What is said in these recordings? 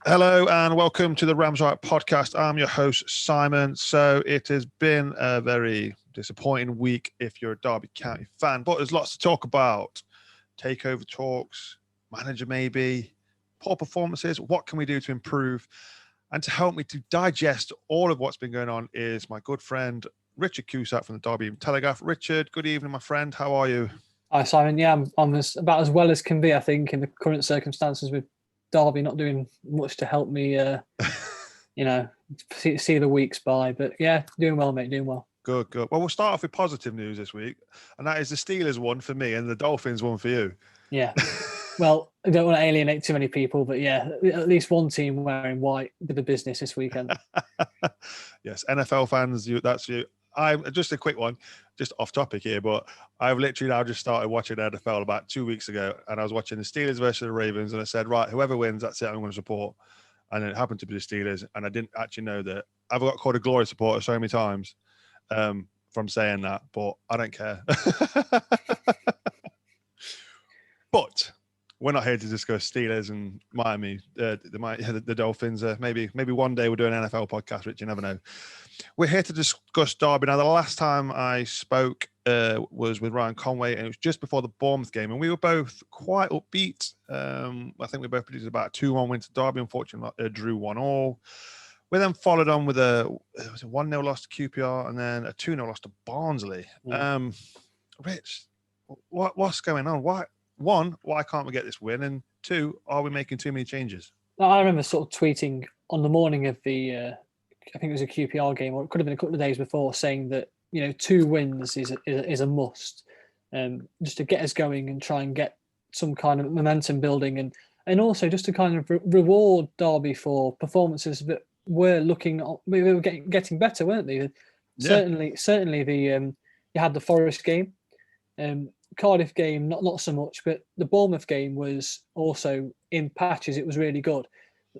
Hello and welcome to the Rams Right podcast. I'm your host, Simon. So it has been a very disappointing week if you're a Derby County fan, but there's lots to talk about. Takeover talks, manager maybe, poor performances. What can we do to improve? And to help me to digest all of what's been going on is my good friend, Richard Cusack from the Derby Telegraph. Richard, good evening, my friend. How are you? Hi, Simon. Yeah, I'm about as well as can be, I think, in the current circumstances with Derby not doing much to help me, see the weeks by. But yeah, doing well, mate, doing well. Good, good. Well, we'll start off with positive news this week, and that is the Steelers won for me and the Dolphins won for you. Yeah. Well, I don't want to alienate too many people, but yeah, at least one team wearing white did the business this weekend. Yes, NFL fans, that's you. I just a quick one, just off topic here, but I've literally now just started watching NFL about 2 weeks ago, and I was watching the Steelers versus the Ravens, and I said, right, whoever wins, that's it, I'm going to support. And it happened to be the Steelers, and I didn't actually know that. I've got called a glory supporter so many times from saying that, but I don't care. But we're not here to discuss Steelers and Miami, the Dolphins. Maybe one day we'll do an NFL podcast, Rich. You never know. We're here to discuss Derby. Now, the last time I spoke was with Ryan Conway, and it was just before the Bournemouth game, and we were both quite upbeat. I think we both predicted about a 2-1 win to Derby. Unfortunately, drew 1-1. We then followed on with a 1-0 loss to QPR and then a 2-0 loss to Barnsley. Yeah. Rich, what's going on? Why can't we get this win? And two, are we making too many changes? I remember sort of tweeting on the morning of the, I think it was a QPR game, or it could have been a couple of days before, saying that 2 wins is a must, just to get us going and try and get some kind of momentum building, and also just to kind of reward Derby for performances that were getting better, weren't they? Yeah. Certainly the you had the Forest game. Cardiff game, not so much, but the Bournemouth game was also in patches. It was really good.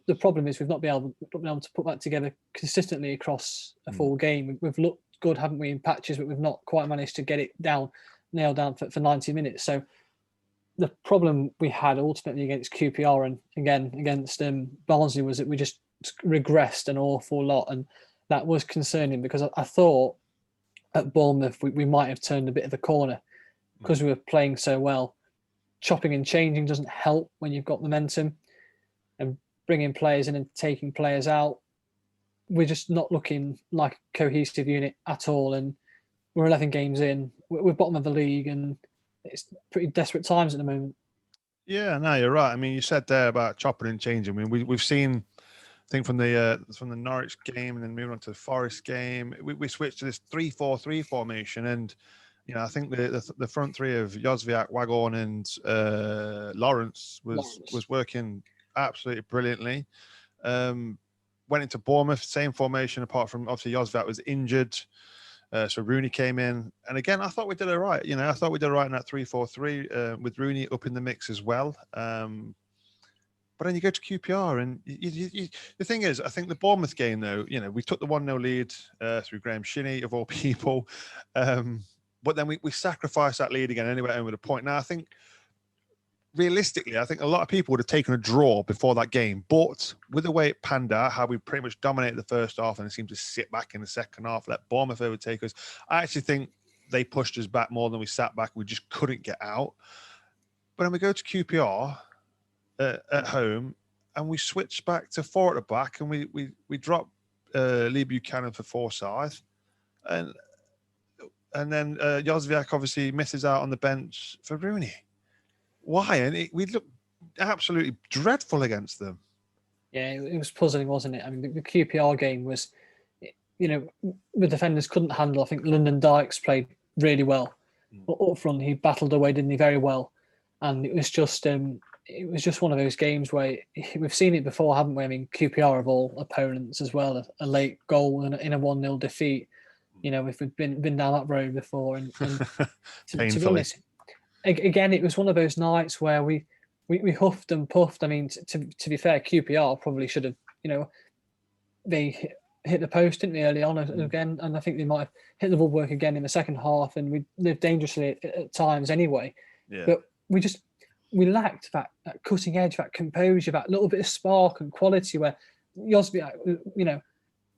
The problem is we've not been able to put that together consistently across a full game. We've looked good, haven't we, in patches, but we've not quite managed to get it nailed down for 90 minutes. So the problem we had ultimately against QPR and again against Barnsley was that we just regressed an awful lot, and that was concerning because I thought at Bournemouth we might have turned a bit of a corner because we were playing so well. Chopping and changing doesn't help when you've got momentum, and bringing players in and taking players out. We're just not looking like a cohesive unit at all, and we're 11 games in. We're bottom of the league, and it's pretty desperate times at the moment. Yeah, no, you're right. I mean, you said there about chopping and changing. I mean, we've seen, I think from the Norwich game and then moving on to the Forest game, we switched to this 3-4-3 formation, and I think the front three of Jozwiak, Waghorn, and Lawrence was working absolutely brilliantly. Went into Bournemouth, same formation, apart from obviously Jozwiak was injured. So Rooney came in. And again, I thought we did it right. I thought we did it right in that 3-4-3 with Rooney up in the mix as well. But then you go to QPR, and the thing is, I think the Bournemouth game, though, we took the 1-0 lead through Graham Shinney, of all people. But then we sacrificed that lead again anyway, with a point. Now, I think, realistically, I think a lot of people would have taken a draw before that game. But with the way it panned out, how we pretty much dominated the first half and it seemed to sit back in the second half, let Bournemouth overtake us, I actually think they pushed us back more than we sat back. We just couldn't get out. But then we go to QPR at home, and we switch back to 4 at the back, and we drop Lee Buchanan for Forsyth. And then Jozwiak obviously misses out on the bench for Rooney. Why? And we looked absolutely dreadful against them. Yeah, it was puzzling, wasn't it? I mean, the QPR game was, the defenders couldn't handle. I think Lyndon Dykes played really well. But up front, he battled away, didn't he, very well. And it was just one of those games where we've seen it before, haven't we? I mean, QPR of all opponents as well, a late goal in a 1-0 defeat. If we've been down that road before, and to be honest, again, it was one of those nights where we huffed and puffed. I mean, to be fair, QPR probably should have, they hit the post, didn't they, early on again, and I think they might have hit the woodwork again in the second half, and we lived dangerously at times anyway. Yeah. But we just we lacked that cutting edge, that composure, that little bit of spark and quality. Where Jozwiak,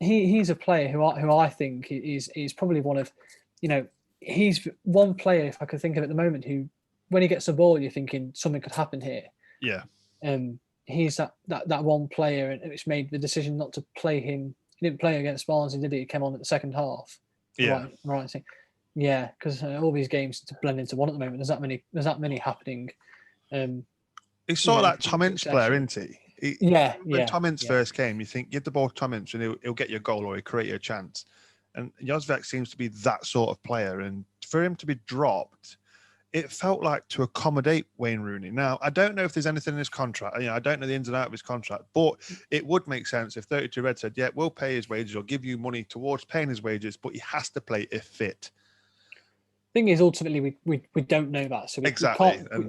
he's a player who I think is probably one of, he's one player, if I could think of at the moment, who when he gets the ball, you're thinking something could happen here. Yeah. He's that one player, and it's made the decision not to play him. He didn't play against Barnsley, did he? He came on at the second half. Yeah. Right. Yeah, because all these games to blend into one at the moment. There's that many happening. He's sort of that Tom Ince player, isn't he? When Tom Ince first came, you think, give the ball to Tom Ince and he'll get you a goal or he'll create you a chance. And Jozwiak seems to be that sort of player. And for him to be dropped, it felt like to accommodate Wayne Rooney. Now, I don't know if there's anything in his contract. I don't know the ins and outs of his contract, but it would make sense if 32 Red said, yeah, we'll pay his wages or give you money towards paying his wages, but he has to play if fit. Thing is, ultimately, we don't know that, so we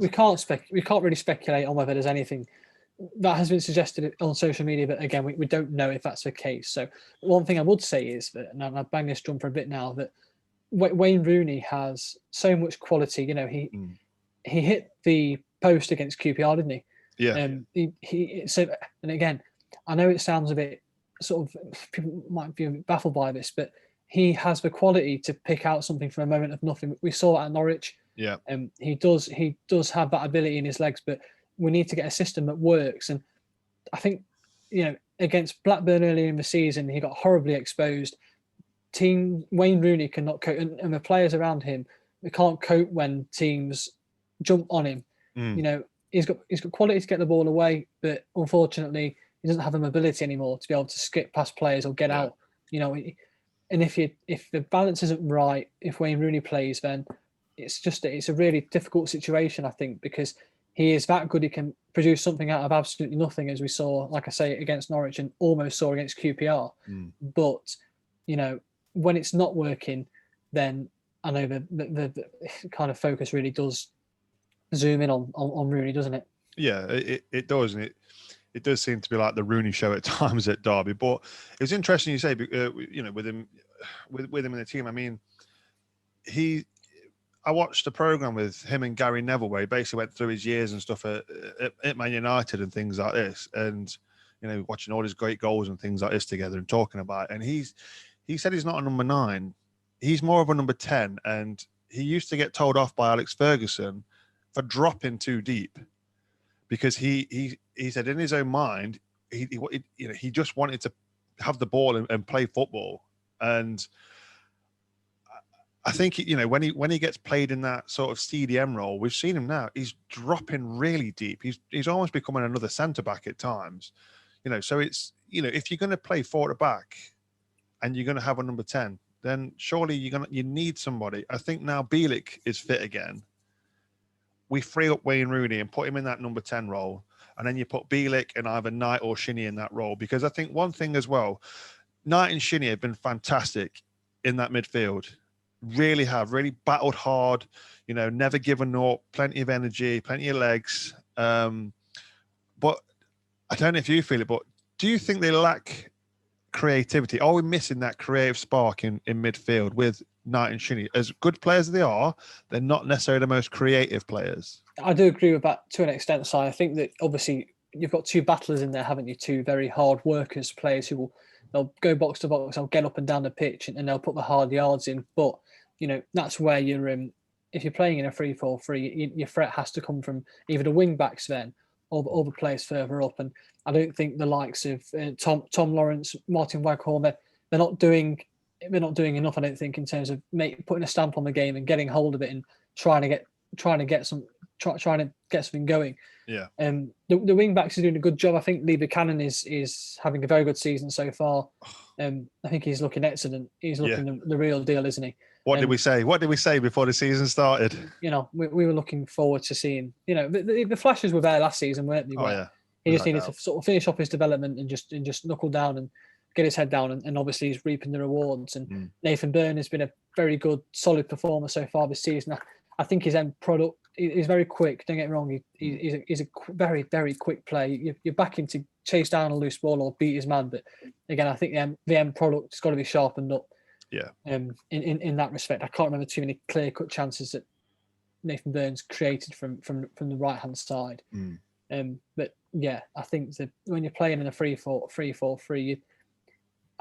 can't really speculate on whether there's anything that has been suggested on social media. But again, we don't know if that's the case. So one thing I would say is that, and I've banged this drum for a bit now, that Wayne Rooney has so much quality. He hit the post against QPR, didn't he? Yeah. And again, I know it sounds a bit sort of, people might be baffled by this, but he has the quality to pick out something from a moment of nothing. We saw it at Norwich. Yeah. He does have that ability in his legs, but we need to get a system that works. And I think, against Blackburn earlier in the season, he got horribly exposed. Wayne Rooney cannot cope, and the players around him, they can't cope when teams jump on him. He's got quality to get the ball away, but unfortunately, he doesn't have the mobility anymore to be able to skip past players or get out. And if the balance isn't right, if Wayne Rooney plays, then it's a really difficult situation, I think, because he is that good. He can produce something out of absolutely nothing, as we saw, like I say, against Norwich and almost saw against QPR. But when it's not working, then I know the kind of focus really does zoom in on Rooney, doesn't it? Yeah, it does, and it does seem to be like the Rooney show at times at Derby. But it was interesting you say, with him in the team. I mean, I watched a program with him and Gary Neville where he basically went through his years and stuff at Man United and things like this, and watching all his great goals and things like this together and talking about it. And he said he's not a number 9, he's more of a number 10, and he used to get told off by Alex Ferguson for dropping too deep, because he said in his own mind he just wanted to have the ball and play football. And I think when he gets played in that sort of CDM role, we've seen him now. He's dropping really deep. He's almost becoming another centre back at times. So it's if you're going to play 4 at the back and you're going to have a number 10, then surely you need somebody. I think now Bielik is fit again. We free up Wayne Rooney and put him in that number 10 role, and then you put Bielik and either Knight or Shinnie in that role. Because I think one thing as well, Knight and Shinnie have been fantastic in that midfield. Really battled hard, never given up, plenty of energy, plenty of legs. But I don't know if you feel it, but do you think they lack creativity? Are we missing that creative spark in midfield with Knight and Shinnie? As good players as they are, they're not necessarily the most creative players. I do agree with that to an extent, Si. I think that obviously you've got 2 battlers in there, haven't you? 2 very hard workers, players who they'll go box to box, they'll get up and down the pitch, and they'll put the hard yards in. But that's where you're if you're playing in a 3-4-3, your threat has to come from either the wing backs then or the players further up. And I don't think the likes of Tom Lawrence, Martin Waghorn, they're not doing enough, I don't think, in terms of putting a stamp on the game and getting hold of it and trying to get something going. Yeah. The wing backs are doing a good job. I think Lee Buchanan is having a very good season so far. I think he's looking excellent. He's looking the real deal, isn't he? What did we say? What did we say before the season started? We were looking forward to seeing. The flashes were there last season, weren't they? Oh yeah. He just needed to sort of finish off his development and just knuckle down and get his head down, and obviously he's reaping the rewards. And Nathan Byrne has been a very good, solid performer so far this season. I think his end product is very quick. Don't get me wrong; he's a very, very quick player. You're back him to chase down a loose ball or beat his man, but again, I think the end product's got to be sharpened up. Yeah. In that respect, I can't remember too many clear-cut chances that Nathan Burns created from the right hand side. But yeah, I think that when you're playing in a 3-4-3,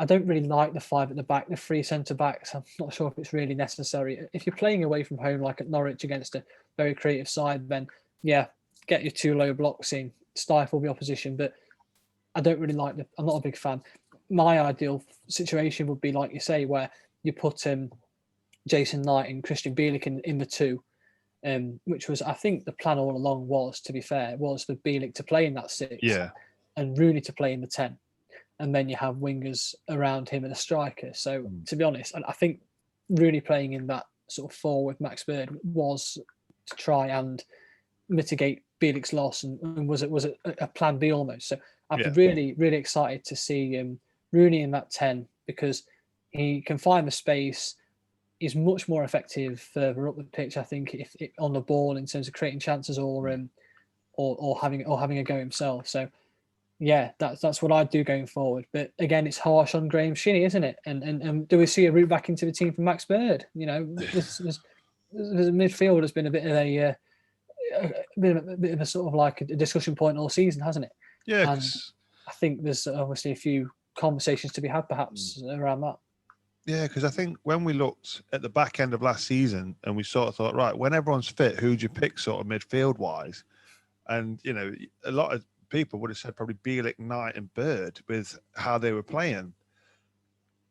I don't really like the 5 at the back, the 3 centre backs. I'm not sure if it's really necessary. If you're playing away from home, like at Norwich against a very creative side, then yeah, get your 2 low blocks in, stifle the opposition. But I don't really like I'm not a big fan. My ideal situation would be, like you say, where you put Jason Knight and Christian Bielik in the 2, which was, I think, the plan all along was, to be fair, was for Bielik to play in that 6 and Rooney to play in the 10. And then you have wingers around him and a striker. So, to be honest, I think Rooney playing in that sort of 4 with Max Bird was to try and mitigate Bielik's loss, and was a plan B almost. So I'd be really, really excited to see Rooney in that 10, because he can find the space. He's much more effective further up the pitch, I think, if on the ball in terms of creating chances or having a go himself. So yeah, that's what I'd do going forward. But again, it's harsh on Graham Shinney, isn't it? And do we see a route back into the team for Max Bird? You know, this midfield has been a bit of a bit of a sort of like a discussion point all season, hasn't it? Yeah, and I think there's obviously a few conversations to be had perhaps around that. Yeah, because I think when we looked at the back end of last season and we sort of thought, right, when everyone's fit, who'd you pick sort of midfield wise? And, you know, a lot of people would have said probably Bielik, Knight and Bird with how they were playing.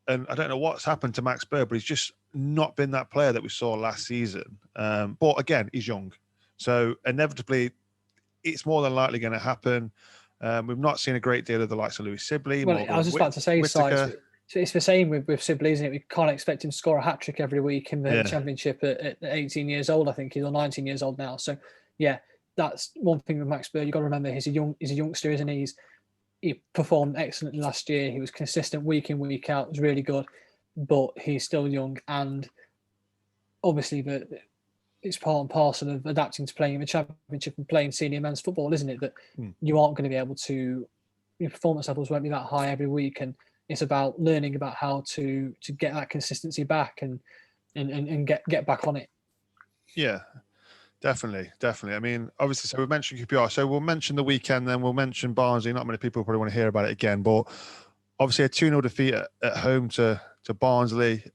And I don't know what's happened to Max Bird, but he's just not been that player that we saw last season. But again, he's young. So inevitably, it's more than likely going to happen. We've not seen a great deal of the likes of Lewis Sibley. Well, I was just about to say, it's the same with Sibley, isn't it? We can't expect him to score a hat-trick every week in the Championship at 18 years old, I think he's, or 19 years old now. So, yeah, that's one thing with Max Bird. You've got to remember he's a youngster, isn't he? He performed excellently last year. He was consistent week in, week out. It was really good. But he's still young, and obviously it's part and parcel of adapting to playing in the Championship and playing senior men's football, isn't it? That you aren't going to be able to, your performance levels won't be that high every week, and it's about learning about how to get that consistency back and get back on it. Yeah, definitely. I mean, obviously, so we've mentioned QPR, so we'll mention the weekend, then we'll mention Barnsley. Not many people probably want to hear about it again, but obviously a 2-0 defeat at home to Barnsley,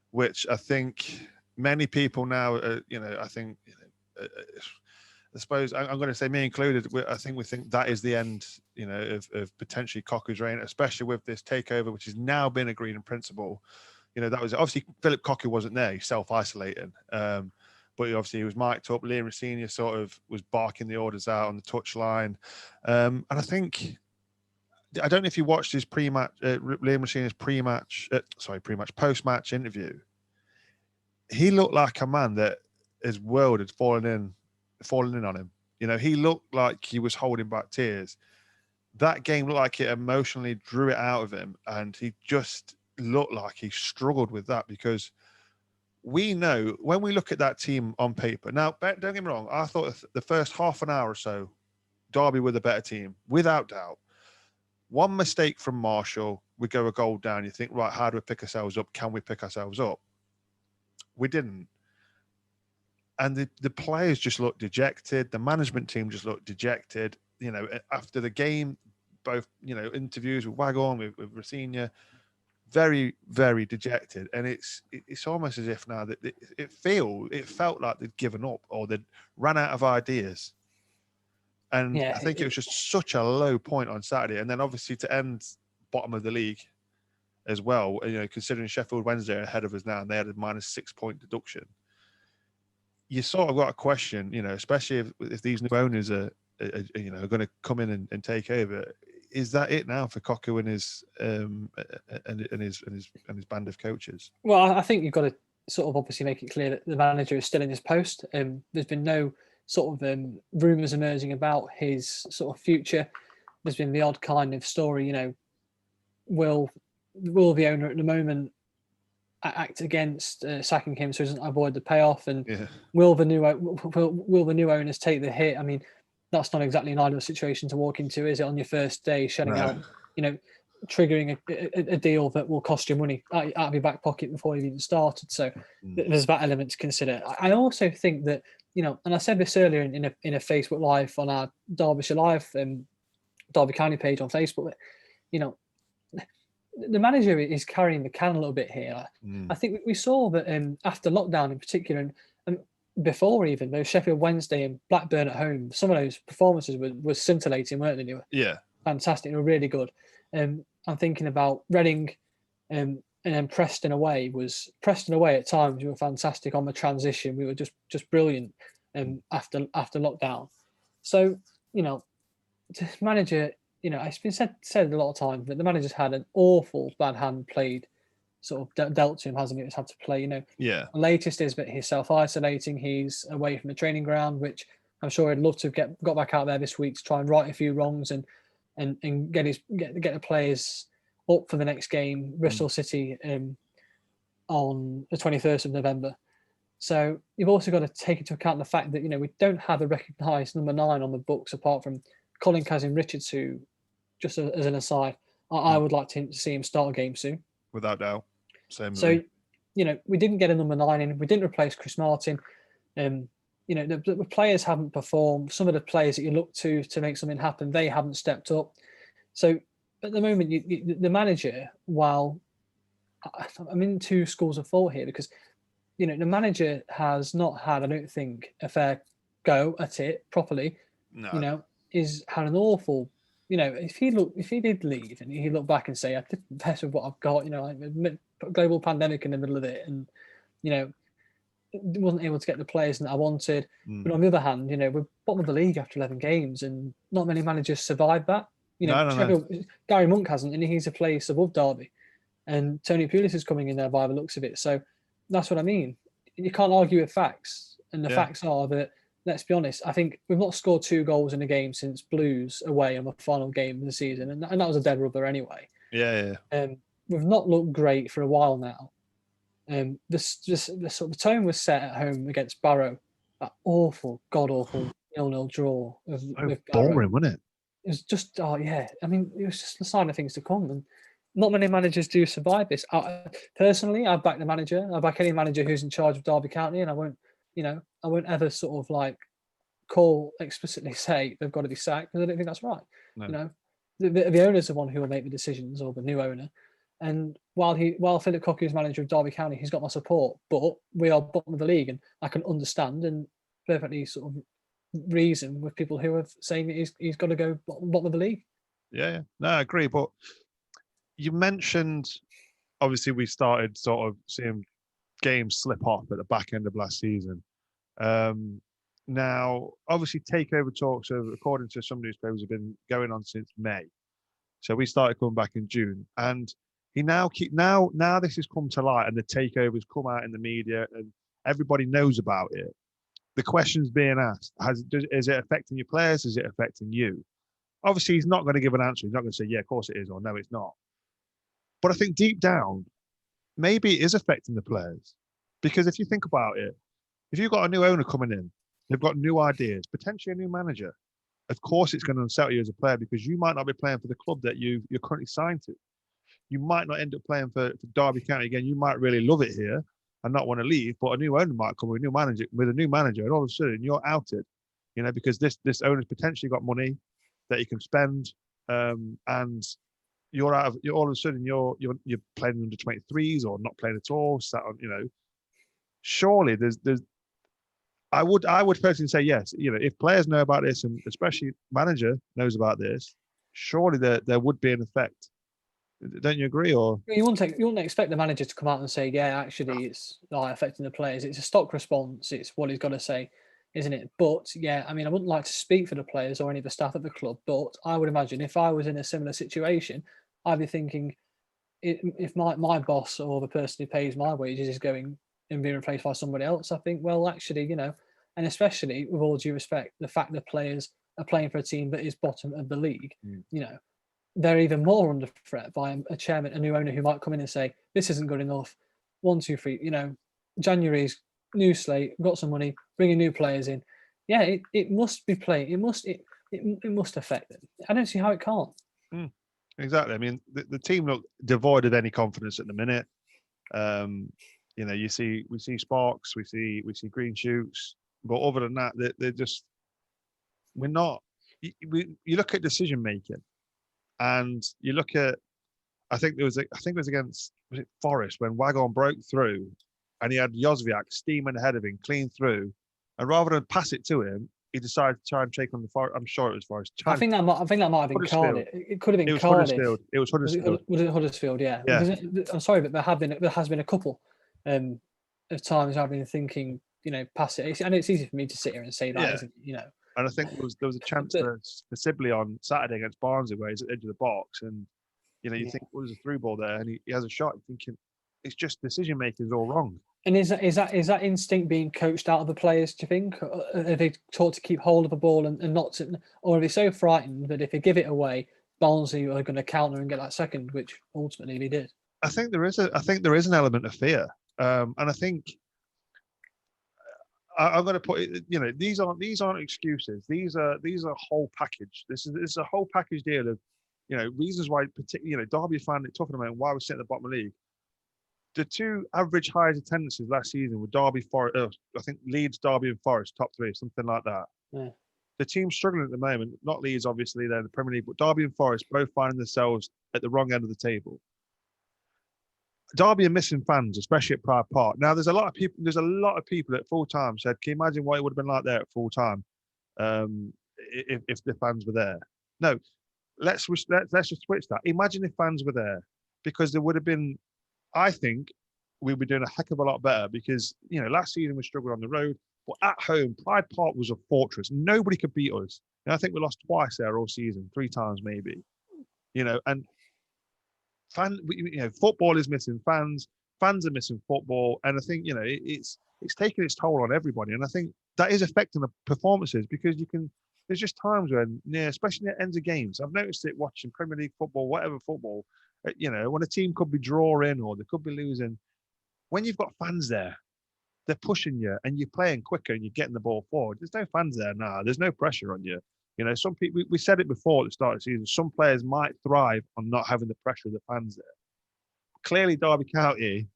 which I think many people now, I think, I suppose I'm going to say me included, I think we think that is the end, of potentially Cocu's reign, especially with this takeover, which has now been agreed in principle. That was obviously Philip Cocu wasn't there, he's self-isolating. But obviously he was mic'd up. Liam Senior sort of was barking the orders out on the touchline. And I think, I don't know if you watched his pre-match, Liam Senior's post-match interview. He looked like a man that his world had fallen in on him. He looked like he was holding back tears. That game looked like it emotionally drew it out of him, and he just looked like he struggled with that, because we know when we look at that team on paper. Now, don't get me wrong, I thought the first half an hour or so, Derby were the better team, without doubt. One mistake from Marshall, we go a goal down. You think, right, how do we pick ourselves up? Can we pick ourselves up? We didn't. And the players just looked dejected. The management team just looked dejected. After the game, both, interviews with Wagon, with Rosenior, very, very dejected. And it's almost as if now that it felt like they'd given up or they'd ran out of ideas. And I think it was just such a low point on Saturday. And then obviously to end bottom of the league as well, considering Sheffield Wednesday are ahead of us now and they had a -6 point deduction. You sort of got a question, especially if these new owners are going to come in and take over. Is that it now for Cocu and his band of coaches? Well, I think you've got to sort of obviously make it clear that the manager is still in his post. There's been no sort of rumours emerging about his sort of future. There's been the odd kind of story, will the owner at the moment act against sacking him so he doesn't avoid the payoff, and will the new owners take the hit? I mean, that's not exactly an ideal situation to walk into, is it, on your first day, shelling out, triggering a deal that will cost you money out of your back pocket before you've even started. So there's that element to consider. I also think that, and I said this earlier in a Facebook Live on our Derbyshire Live Derby County page on Facebook, that, the manager is carrying the can a little bit here. I think we saw that after lockdown in particular, and before even, those Sheffield Wednesday and Blackburn at home, some of those performances were scintillating, weren't they? They were fantastic. They were really good. I'm thinking about Reading and then Preston away at times. We were fantastic on the transition. We were just brilliant after lockdown. So, the manager, it's been said a lot of times that the manager's had an awful bad hand played, sort of dealt to him, hasn't he? He's had to play, Yeah. The latest is that he's self-isolating. He's away from the training ground, which I'm sure he'd love to have got back out there this week to try and right a few wrongs and get the players up for the next game, Bristol City, on the 21st of November. So you've also got to take into account the fact that, we don't have a recognised number 9 on the books apart from Colin Kazim-Richards, who, just as an aside, I would like to see him start a game soon. Without doubt. Same. So, we didn't get a number 9 in. We didn't replace Chris Martin. The players haven't performed. Some of the players that you look to make something happen, they haven't stepped up. So at the moment, the manager, while I'm in two schools of thought here, because, the manager has not had, I don't think, a fair go at it properly. No. Is had an awful, if he did leave and he looked back and say, I did the best with what I've got, global pandemic in the middle of it, and, wasn't able to get the players that I wanted. But on the other hand, we're bottom of the league after 11 games, and not many managers survived that. No. Gary Monk hasn't, and he's a place above Derby. And Tony Pulis is coming in there by the looks of it. So that's what I mean. You can't argue with facts. And the facts are that, let's be honest, I think we've not scored 2 goals in a game since Blues away on the final game of the season. And that was a dead rubber anyway. Yeah. We've not looked great for a while now. The sort of tone was set at home against Barrow. That awful, god-awful 0-0 draw. With boring, wasn't it? It was just, I mean, it was just the sign of things to come. And not many managers do survive this. Personally, I back the manager. I back any manager who's in charge of Derby County, and I won't ever sort of like explicitly say they've got to be sacked, because I don't think that's right. No. The owner's the one who will make the decisions, or the new owner. And while Philip Cocu is manager of Derby County, he's got my support. But we are bottom of the league, and I can understand and perfectly sort of reason with people who are saying that he's got to go bottom of the league. Yeah. No, I agree. But you mentioned, obviously, we started sort of seeing games slip off at the back end of last season. Now, obviously, takeover talks have, according to some newspapers, have been going on since May. So we started coming back in June, and now this has come to light, and the takeovers come out in the media, and everybody knows about it. The question's being asked: is it affecting your players? Is it affecting you? Obviously, he's not going to give an answer. He's not going to say, "Yeah, of course it is," or "No, it's not." But I think deep down, maybe it is affecting the players, because if you think about it, if you've got a new owner coming in, they've got new ideas, potentially a new manager. Of course, it's going to unsettle you as a player, because you might not be playing for the club that you're currently signed to. You might not end up playing for Derby County again. You might really love it here and not want to leave, but a new owner might come with a new manager, and all of a sudden you're outed, because this owner's potentially got money that he can spend, and you're all of a sudden you're playing under 23s or not playing at all. Sat on, surely there's. I would personally say yes. If players know about this, and especially manager knows about this, surely there would be an effect. Don't you agree? Or you wouldn't expect the manager to come out and say, yeah, actually it's not affecting the players. It's a stock response. It's what he's got to say, isn't it? But yeah, I mean, I wouldn't like to speak for the players or any of the staff at the club, but I would imagine if I was in a similar situation, I'd be thinking, if my boss or the person who pays my wages is going and being replaced by somebody else, I think, well, actually, and especially with all due respect, the fact that players are playing for a team that is bottom of the league, they're even more under threat by a chairman, a new owner who might come in and say, this isn't good enough. 1, 2, 3, January's new slate, got some money, bringing new players in. Yeah, it must be playing. It must affect them. I don't see how it can't. exactly. I mean, the team look devoid of any confidence at the minute. You know, we see sparks, we see green shoots, but other than that, they're just we're not. You look at decision making, and you look at. I think it was against Forest when Wagon broke through, and he had Jozwiak steaming ahead of him, clean through, and rather than pass it to him, he decided to try and take on the Forest. I'm sure it was Forest. I think that might have been Cardiff. It could have been Cardiff. Huddersfield. It was Huddersfield. Was it Huddersfield? Yeah. Yeah. I'm sorry, but there has been a couple of times I've been thinking, you know, pass it. And it's easy for me to sit here and say that, Yeah. isn't it? You know. And I think there was a chance for Sibley on Saturday against Barnsley where he's at the edge of the box, and you know, you think, well, there's a through ball there, and he has a shot. You're thinking, it's just decision making is all wrong. And is that instinct being coached out of the players? Do you think? Or are they taught to keep hold of a ball and not to, or are they so frightened that if they give it away, Barnsley are going to counter and get that second, which ultimately they did? I think there is an element of fear, and I think I'm going to put it. You know, these aren't excuses. These are a whole package. This is a whole package deal of, you know, reasons why, you know, Derby found it talking about why we're sitting at the bottom of the league. The two average highest attendances last season were Derby, Forest. I think Leeds, Derby, and Forest, top three, something like that. Yeah. The team's struggling at the moment. Not Leeds, obviously, they're in the Premier League, but Derby and Forest both finding themselves at the wrong end of the table. Derby are missing fans, especially at Pride Park. Now, there's a lot of people at full time said, "Can you imagine what it would have been like there at full time if the fans were there?" No, let's just switch that. Imagine if fans were there, because there would have been. I think we'd be doing a heck of a lot better because, you know, last season we struggled on the road, but at home, Pride Park was a fortress. Nobody could beat us. And I think we lost twice there all season, 3 times maybe. You know, and football is missing fans. Fans are missing football, and I think, you know, it's taking its toll on everybody. And I think that is affecting the performances because there's just times when, especially at ends of games, I've noticed it watching Premier League football, whatever football. You know, when a team could be drawing or they could be losing, when you've got fans there, they're pushing you and you're playing quicker and you're getting the ball forward. There's no fans there now. There's no pressure on you. You know, some people, we said it before at the start of the season, some players might thrive on not having the pressure of the fans there. Clearly, Derby County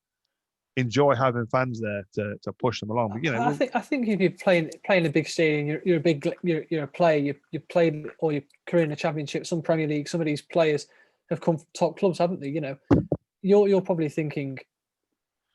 enjoy having fans there to push them along. But, you know, I think if you're playing a big stadium, you're a player. You played all your career in the Championship, some Premier League. Some of these players have come from top clubs, haven't they? You know, you're probably thinking,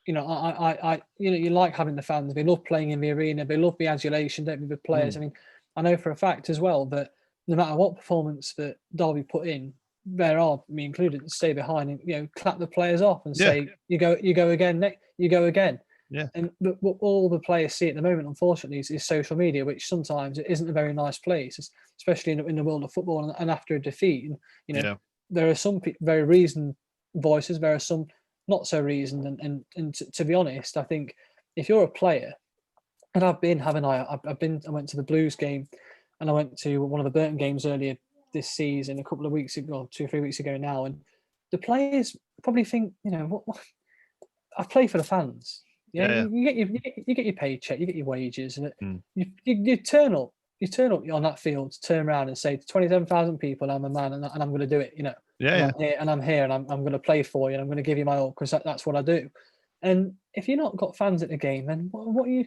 you know, I you know, you like having the fans. They love playing in the arena. They love the adulation, don't they, with players? I mean, I know for a fact as well that no matter what performance that Derby put in, there are, me included, stay behind and, you know, clap the players off and say, you go again, Nick, you go again. Yeah. And but what all the players see at the moment, unfortunately, is social media, which sometimes it isn't a very nice place, especially in the world of football and after a defeat. And, you know, there are some very reasoned voices, there are some not so reasoned. And to be honest, I think if you're a player, and I went to the Blues game and I went to one of the Burton games earlier this season, a couple of weeks ago, 2 or 3 weeks ago now, and the players probably think, you know, what I play for the fans. You get your paycheck, you get your wages, and you turn up on that field to turn around and say to 27,000 people, I'm a man, and I'm going to do it. You know, I'm here, and I'm going to play for you, and I'm going to give you my all because that's what I do. And if you're not got fans at the game, then what are you?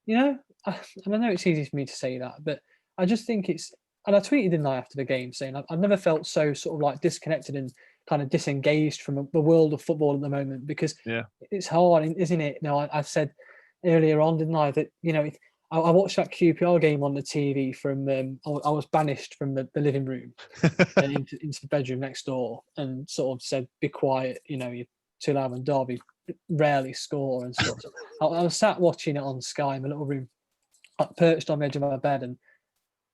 You know, and I know it's easy for me to say that, but I just think it's. And I tweeted, didn't I, after the game, saying I've never felt so sort of like disconnected and kind of disengaged from the world of football at the moment, because it's hard, isn't it? You know, I said earlier on, didn't I, that, you know, I watched that QPR game on the TV from, I was banished from the living room into the bedroom next door and sort of said, be quiet, you know, you're too loud, and Derby rarely score and stuff. I was sat watching it on Sky in my little room, perched on the edge of my bed, and,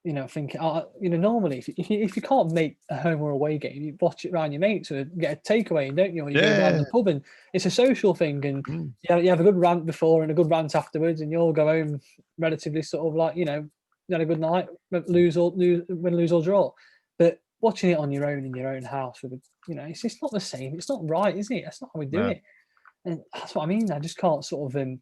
you know, thinking, you know, normally if you can't make a home or away game, you watch it around your mates or get a takeaway, don't you? Or you go around the pub, and it's a social thing, and you have a good rant before and a good rant afterwards, and you all go home relatively sort of like, you know, you had a good night, win, lose or draw. But watching it on your own in your own house with, you know, it's not the same. It's not right, isn't it? That's not how we do it. And that's what I mean. I just can't sort of and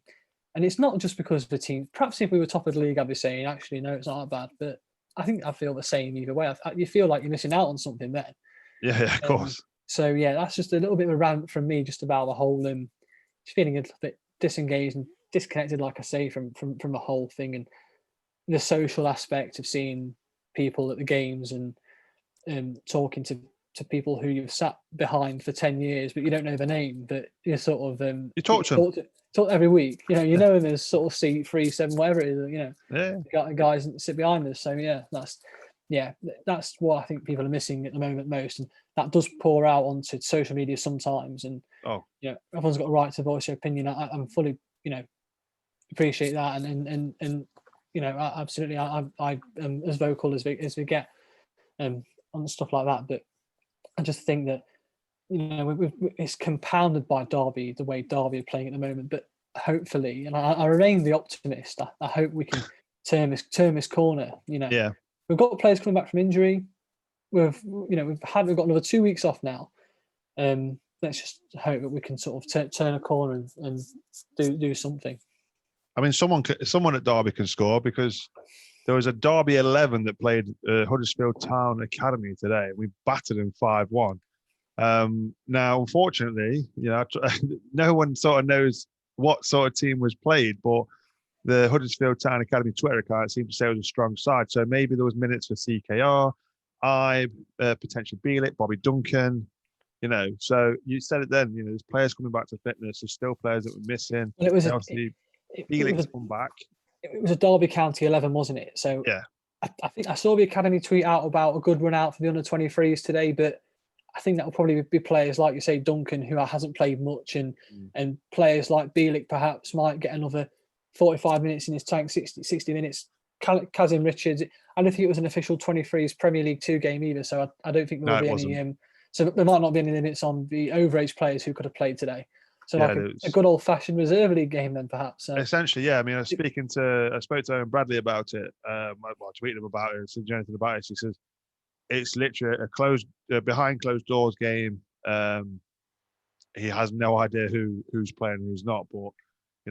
it's not just because of the team. Perhaps if we were top of the league, I'd be saying, actually, no, it's not that bad. But I think I feel the same either way. You feel like you're missing out on something then. Yeah, of course. So yeah, that's just a little bit of a rant from me, just about the whole just feeling a little bit disengaged and disconnected, like I say, from the whole thing, and the social aspect of seeing people at the games and talking to people who you've sat behind for 10 years, but you don't know their name, but you're sort of You talk to them. talk every week. You know them as sort of C37, whatever it is. Yeah. Guys that sit behind us. So that's what I think people are missing at the moment most, and that does pour out onto social media sometimes. And everyone's got a right to voice their opinion. I'm fully appreciate that, and absolutely, I am as vocal as we get on stuff like that. But I just think that it's compounded by Derby, the way Derby are playing at the moment. But hopefully, and I remain the optimist. I hope we can turn this corner. Yeah. We've got players coming back from injury. We've got another 2 weeks off now. Let's just hope that we can sort of turn a corner and do something. I mean, someone at Derby can score, because there was a Derby 11 that played Huddersfield Town Academy today. We battered them 5-1. Now, unfortunately, no one sort of knows what sort of team was played, but the Huddersfield Town Academy Twitter account seemed to say it was a strong side. So maybe there was minutes for CKR, potentially Bielik, Bobby Duncan. So you said it then. There's players coming back to fitness. There's still players that were missing. Well, it was obviously Bielik's come back. It was a Derby County 11, wasn't it? So yeah, I think I saw the academy tweet out about a good run out for the under 23s today, but I think that will probably be players like you say, Duncan, who hasn't played much, and players like Bielik perhaps might get another 45 minutes in his tank, 60 minutes. Kazim Richards, I don't think it was an official 23s Premier League 2 game either, so I don't think there will be any. So there might not be any limits on the overage players who could have played today. So a good old-fashioned reserve league game then, perhaps. Essentially, yeah. I mean, I spoke to Owen Bradley about it. I tweeted him about it. Said anything about it. He says it's literally a closed, behind closed doors game. He has no idea who's playing and who's not. But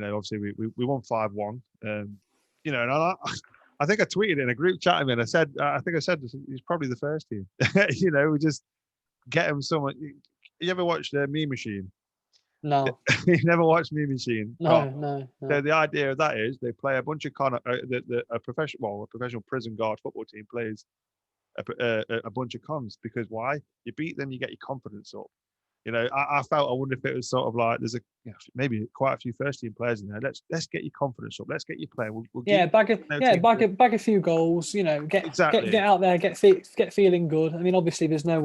obviously we won 5-1. And I think I tweeted in a group chat him, and I said he's probably the first team. We just get him someone. You ever watched the Meme Machine? No. You never watched Meme Machine? No. So the idea of that is they play a bunch of a professional prison guard football team plays a bunch of cons, because why? You beat them, you get your confidence up. I wonder if it was sort of like there's maybe quite a few first team players in there. Let's get your confidence up. Let's get you playing. Bag a few goals. Get out there, get feeling good. I mean, obviously there's no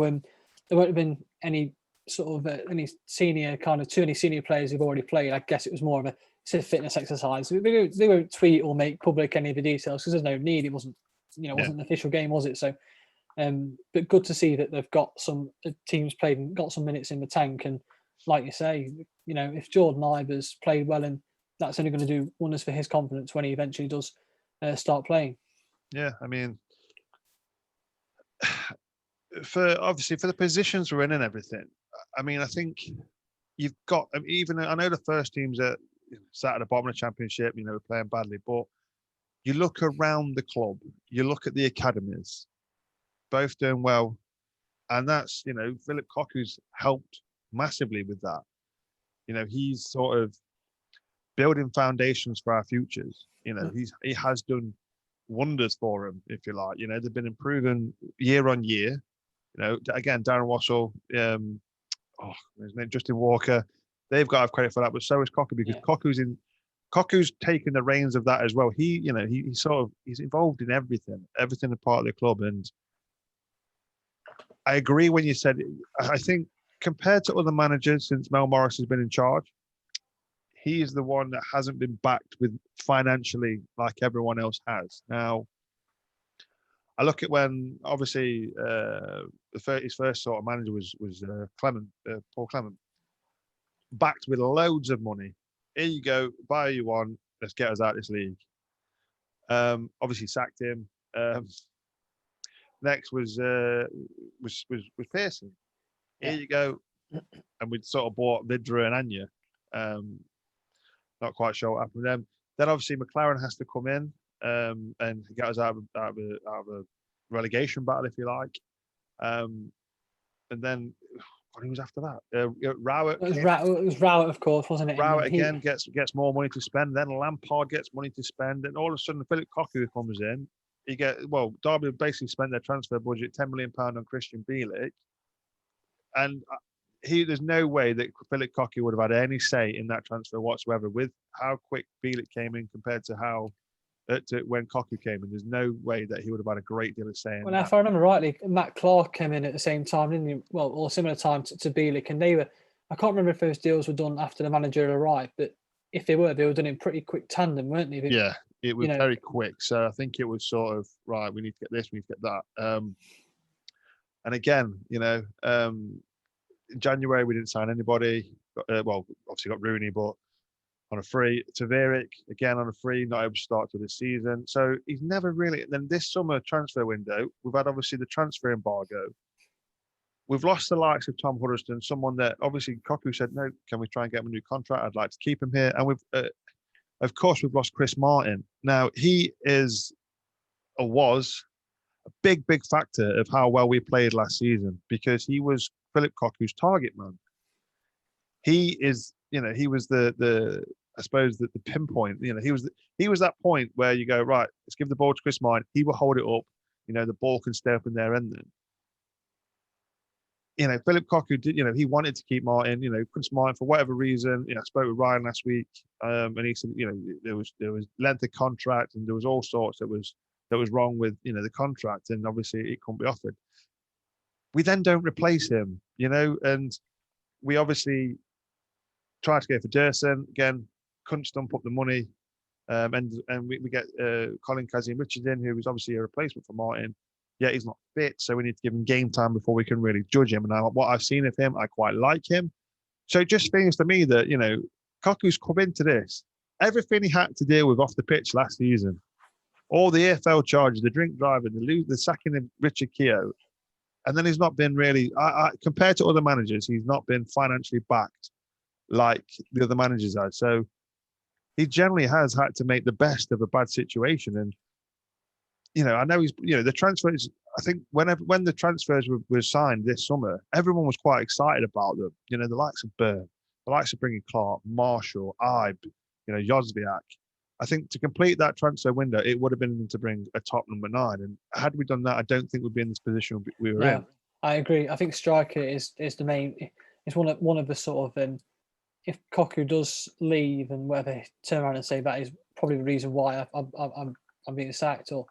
there won't have been any sort of any senior too many senior players who've already played. I guess it was more of a fitness exercise. They won't tweet or make public any of the details because there's no need. It wasn't wasn't an official game, was it? So. But good to see that they've got some teams played and got some minutes in the tank. And like you say, if Jordan Ibers played well, and that's only going to do wonders for his confidence when he eventually does start playing. Yeah, I mean, for the positions we're in and everything. I mean, I think you've got I know the first teams that sat at the bottom of the championship, were playing badly, but you look around the club, you look at the academies. Both doing well, and that's Philip Cocu's helped massively with that. He's sort of building foundations for our futures. He has done wonders for them, if you like. They've been improving year on year. Again, Darren Wassell, his name Justin Walker, they've got to have credit for that, but so is Cocu, because Cocu's taken the reins of that as well. He's involved in everything a part of the club. And I agree when you said, I think compared to other managers since Mel Morris has been in charge, he is the one that hasn't been backed with financially like everyone else has. Now, I look at when obviously his first sort of manager was Paul Clement, backed with loads of money. Here you go, buy you one. Let's get us out of this league. Obviously sacked him. Next was Pearson. Here you go, and we'd sort of bought Vidra and Anya. Not quite sure what happened with them. Then obviously McLaren has to come in and get us out of a relegation battle, if you like. and then who was after that? Rowett. It was Rowett, of course, wasn't it? Rowett again gets more money to spend. Then Lampard gets money to spend, and all of a sudden Philip Cocu comes in. Derby basically spent their transfer budget £10 million on Christian Bielik, and there's no way that Philip Cocu would have had any say in that transfer whatsoever. With how quick Bielik came in compared to when Cocu came in, there's no way that he would have had a great deal of say in well, that. if I remember rightly, Matt Clark came in at the same time, didn't he? Well, or similar time to Bielik, and they were. I can't remember if those deals were done after the manager arrived, but if they were done in pretty quick tandem, weren't they? Yeah, it was very quick. So I think it was sort of right. We need to get this. We need to get that. And again, in January we didn't sign anybody. Obviously got Rooney, but on a free. Taveric again on a free, not able to start to this season. So he's never really. Then this summer transfer window, we've had obviously the transfer embargo. We've lost the likes of Tom Huddleston, someone that obviously Cocu said, no, can we try and get him a new contract? I'd like to keep him here. And of course, we've lost Chris Martin. Now, he is or was a big, big factor of how well we played last season because he was Philip Cocu's target man. He is, he was the I suppose the pinpoint. He was that point where you go, right, let's give the ball to Chris Martin. He will hold it up. The ball can stay up in their end then. Philip Cocu did, he wanted to keep Martin, Chris Martin, for whatever reason, I spoke with Ryan last week, and he said, there was length of contract and there was all sorts that was wrong with, the contract, and obviously it couldn't be offered. We then don't replace him, and we obviously tried to go for Durson, again, couldn't stump up the money, and we get Colin Kazim-Richards in, who was obviously a replacement for Martin. Yeah, he's not fit, so we need to give him game time before we can really judge him. And what I've seen of him, I quite like him. So it just seems to me that, Cocu's come into this. Everything he had to deal with off the pitch last season, all the EFL charges, the drink driving, the sacking of Richard Keogh, and then he's not been really, compared to other managers, he's not been financially backed like the other managers have. So he generally has had to make the best of a bad situation. And I know he's, the transfers, I think when the transfers were signed this summer, everyone was quite excited about them. The likes of Byrne, the likes of bringing Clark, Marshall, Ibe, Jozviak. I think to complete that transfer window, it would have been to bring a top number 9. And had we done that, I don't think we'd be in this position we were in. I agree. I think striker is the main, it's one of the sort of, if Cocu does leave and whether turn around and say that is probably the reason why I'm being sacked, or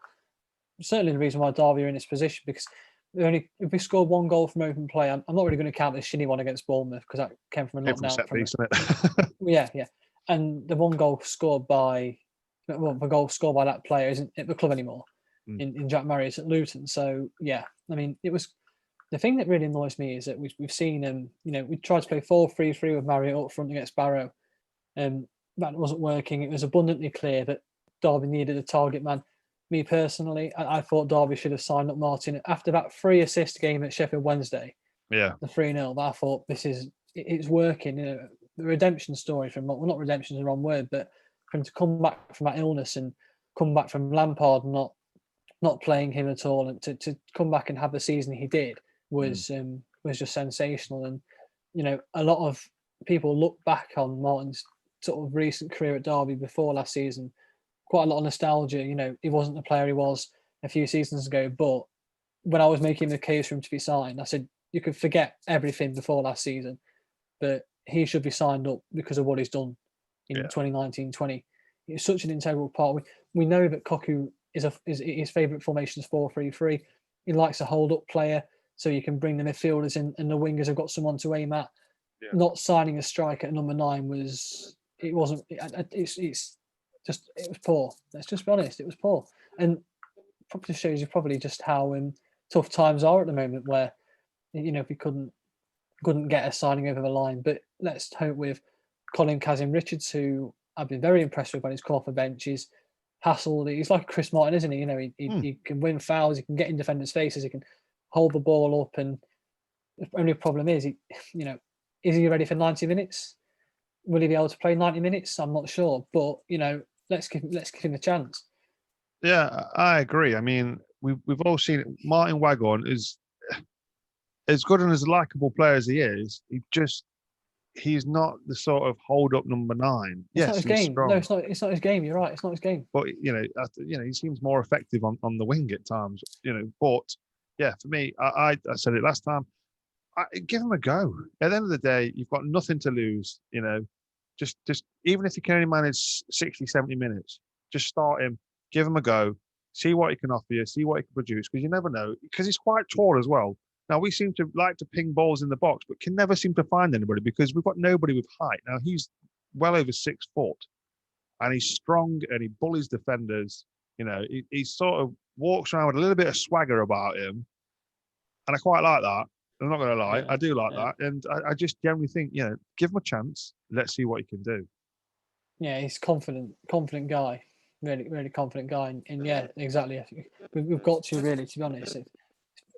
certainly the reason why Derby are in this position, because if we scored 1 goal from open play, I'm not really going to count the shinny one against Bournemouth because that came from a knockdown. Yeah. And the 1 goal scored by that player isn't at the club anymore. In Jack Marriott at Luton. So yeah, I mean, it was the thing that really annoys me is that we've seen him. We tried to play 4-3-3 with Marriott up front against Barrow, and that wasn't working. It was abundantly clear that Derby needed a target man. Me personally, I thought Derby should have signed up Martin after that 3-assist game at Sheffield Wednesday. Yeah, the 3-0. I thought it's working. The redemption story from, well, not redemption is the wrong word, but for him to come back from that illness and come back from Lampard not playing him at all, and to come back and have the season he did was just sensational. And a lot of people look back on Martin's sort of recent career at Derby before last season. Quite a lot of nostalgia. He wasn't the player he was a few seasons ago. But when I was making the case for him to be signed, I said you could forget everything before last season, but he should be signed up because of what he's done in 2019-20. It's such an integral part. We know that Cocu is his favourite formation is 4-3-3. He likes a hold-up player, so you can bring the midfielders in, and the wingers have got someone to aim at. Yeah. Not signing a striker at number 9 was poor. Let's just be honest, it was poor, and probably shows you probably just how tough times are at the moment. Where if we couldn't get a signing over the line, but let's hope with Colin Kazim-Richards, who I've been very impressed with when he's come off the bench. He's hassled. He's like Chris Martin, isn't he? He can win fouls. He can get in defenders' faces. He can hold the ball up. And the only problem is, is he ready for 90 minutes? Will he be able to play 90 minutes? I'm not sure. But let's give him a chance. Yeah, I agree. I mean, we've all seen it. Martin Waghorn is as good and as likable player as he is, he's not the sort of hold up number 9. It's not his he's game. strong. No, it's not his game. You're right. It's not his game. But he seems more effective on the wing at times. But yeah, for me, I said it last time. Give him a go. At the end of the day, you've got nothing to lose. Just even if you can only manage 60, 70 minutes, just start him. Give him a go. See what he can offer you. See what he can produce. Because you never know. Because he's quite tall as well. Now, we seem to like to ping balls in the box, but can never seem to find anybody because we've got nobody with height. Now, he's well over 6 foot, and he's strong, and he bullies defenders. He sort of walks around with a little bit of swagger about him, and I quite like that. I'm not going to lie. I do like that. And I just generally think, give him a chance. Let's see what he can do. Yeah, he's confident guy. Really, really confident guy. And yeah, exactly. We've got to really, to be honest.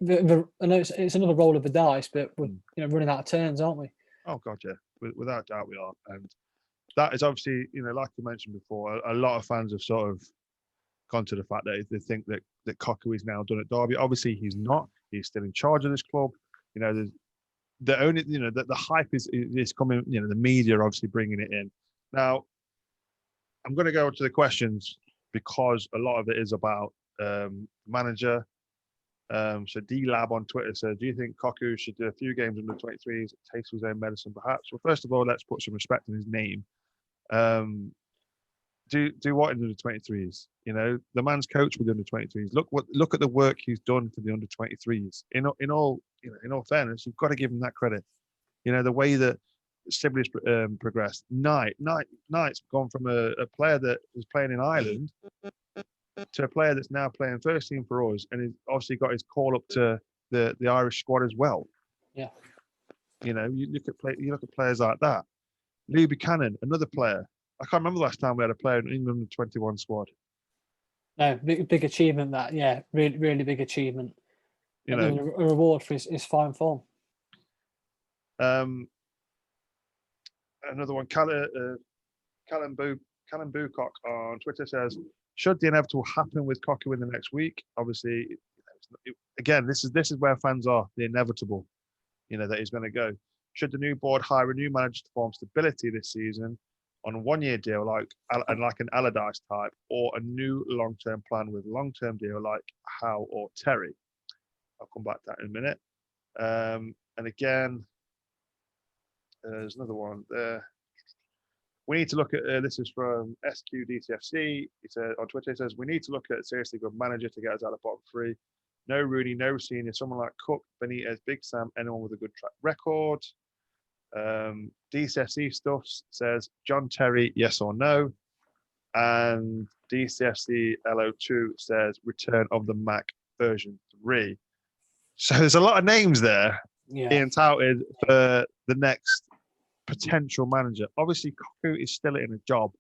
I know it's another roll of the dice, but we're running out of turns, aren't we? Oh God, yeah, without doubt we are, and that is obviously like you mentioned before, a lot of fans have sort of gone to the fact that they think that Cocu is now done at Derby. Obviously, he's not. He's still in charge of this club. There's the only the hype is coming. The media are obviously bringing it in. Now, I'm going to go to the questions because a lot of it is about manager. So D-Lab on Twitter says, do you think Cocu should do a few games under 23s, taste his own medicine perhaps? Well, first of all, let's put some respect in his name. Do what in the under 23s? The man's coach with the under 23s. Look at the work he's done for the under 23s. In all fairness, you've got to give him that credit. The way that Sibley's progressed. Knight's gone from a player that was playing in Ireland to a player that's now playing first team for us, and he's obviously got his call up to the Irish squad as well. Yeah. You look at players like that. Lee Buchanan, another player. I can't remember the last time we had a player in England 21 squad. No, big achievement that. Yeah, really, really big achievement. A reward for his fine form. Another one, Callum Bucock on Twitter says, should the inevitable happen with Cocu in the next week? Obviously, again, this is where fans are, the inevitable, that he's going to go. Should the new board hire a new manager to form stability this season on a 1-year deal like an Allardyce type, or a new long-term plan with long-term deal like Howe or Terry? I'll come back to that in a minute. And again, there's another one there. We need to look at, this is from SQDCFC. He said on Twitter, he says, we need to look at a seriously good manager to get us out of bottom 3. No Rooney, no senior, someone like Cook, Benitez, Big Sam, anyone with a good track record. DCFC stuff says, John Terry, yes or no. And DCFC LO2 says, return of the Mac version 3. So there's a lot of names there being touted for the next potential manager. Obviously, Cocu is still in a job.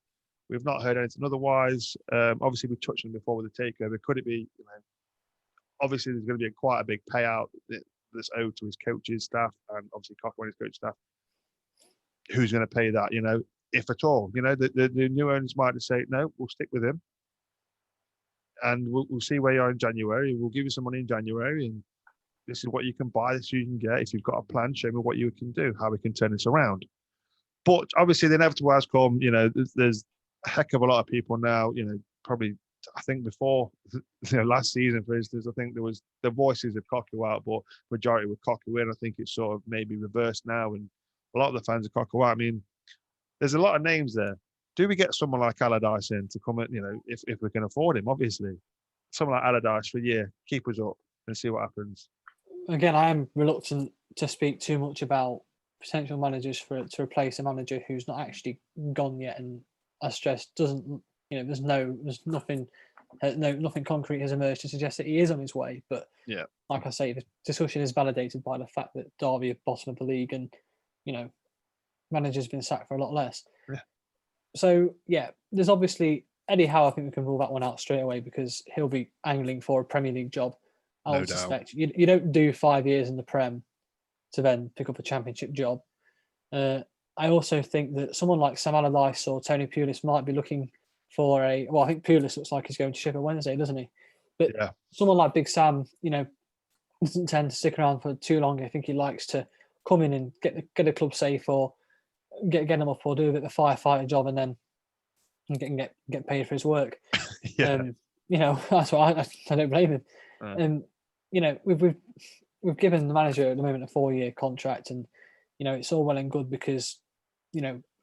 We've not heard anything otherwise. Obviously, we touched on it before with the takeover. Could it be? Obviously, there's going to be quite a big payout that's owed to his coaches, staff, and obviously Cocu and his coach staff. Who's going to pay that? If at all. The new owners might just say, no, we'll stick with him, and we'll see where you are in January. We'll give you some money in January, and this is what you can buy. This is what you can get. If you've got a plan, show me what you can do, how we can turn this around. But obviously, the inevitable has come. There's a heck of a lot of people now. Probably, I think before last season, for instance, I think there was the voices of Cocu out, but majority were Cocu in. I think it's sort of maybe reversed now, and a lot of the fans of Cocu out. I mean, there's a lot of names there. Do we get someone like Allardyce in to come in? If we can afford him, obviously, someone like Allardyce for a year, keep us up and see what happens. Again, I am reluctant to speak too much about potential managers to replace a manager who's not actually gone yet, and I stress doesn't. There's nothing concrete has emerged to suggest that he is on his way. But like I say, the discussion is validated by the fact that Derby are bottom of the league, and manager's been sacked for a lot less. Yeah. So there's obviously Eddie Howe. I think we can rule that one out straight away because he'll be angling for a Premier League job. I would suspect you don't do 5 years in the Prem to then pick up a Championship job. I also think that someone like Sam Allardyce or Tony Pulis might be looking for I think Pulis looks like he's going to Sheffield Wednesday, doesn't he? But someone like Big Sam, doesn't tend to stick around for too long. I think he likes to come in and get a club safe or get him up or do a bit of a firefighter job and then get paid for his work. Yeah. That's what I don't blame him. Right. We've given the manager at the moment a 4-year contract, and it's all well and good because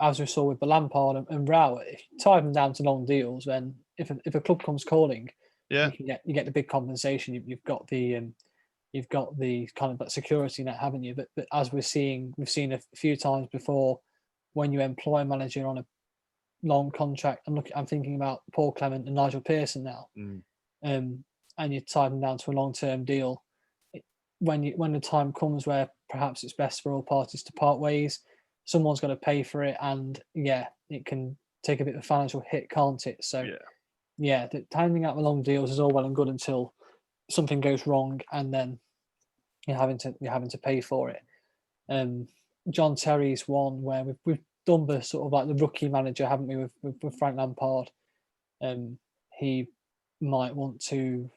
as we saw with the Lampard and Rao, if you tie them down to long deals, then if a club comes calling, Yeah. you get the big compensation. You've got the kind of that security net, haven't you? But as we've seen a few times before, when you employ a manager on a long contract, I'm thinking about Paul Clement and Nigel Pearson now, and you tie them down to a long-term deal. When the time comes where perhaps it's best for all parties to part ways, someone's got to pay for it, and it can take a bit of a financial hit, can't it? So the timing out the long deals is all well and good until something goes wrong, and then you're having to pay for it. John Terry's one where we've done the sort of like the rookie manager, haven't we, with Frank Lampard? He might want to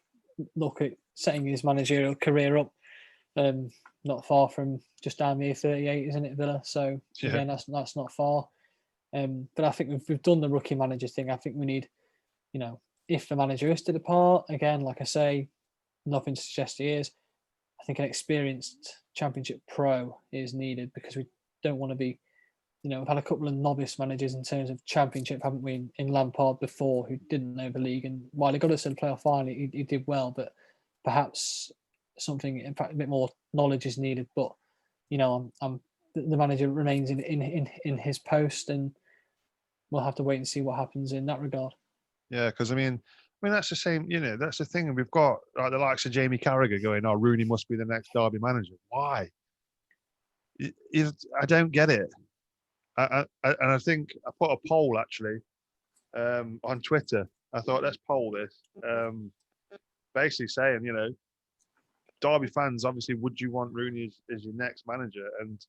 look at setting his managerial career up not far from just down the A38, isn't it, Villa? So again, that's not far. But I think we've done the rookie manager thing. I think we need, if the manager is to depart, again, like I say, nothing to suggest he is. I think an experienced Championship pro is needed because we don't want to be, we've had a couple of novice managers in terms of Championship, haven't we, in Lampard before, who didn't know the league. And while he got us to the playoff final, he did well, but perhaps something, in fact, a bit more knowledge is needed. But, the manager remains in his post, and we'll have to wait and see what happens in that regard. Yeah, because I mean, that's the same. That's the thing. We've got like the likes of Jamie Carragher going, "Oh, Rooney must be the next Derby manager." Why? I don't get it. And I think I put a poll actually on Twitter. I thought, let's poll this. Basically saying, Derby fans, obviously, would you want Rooney as your next manager? And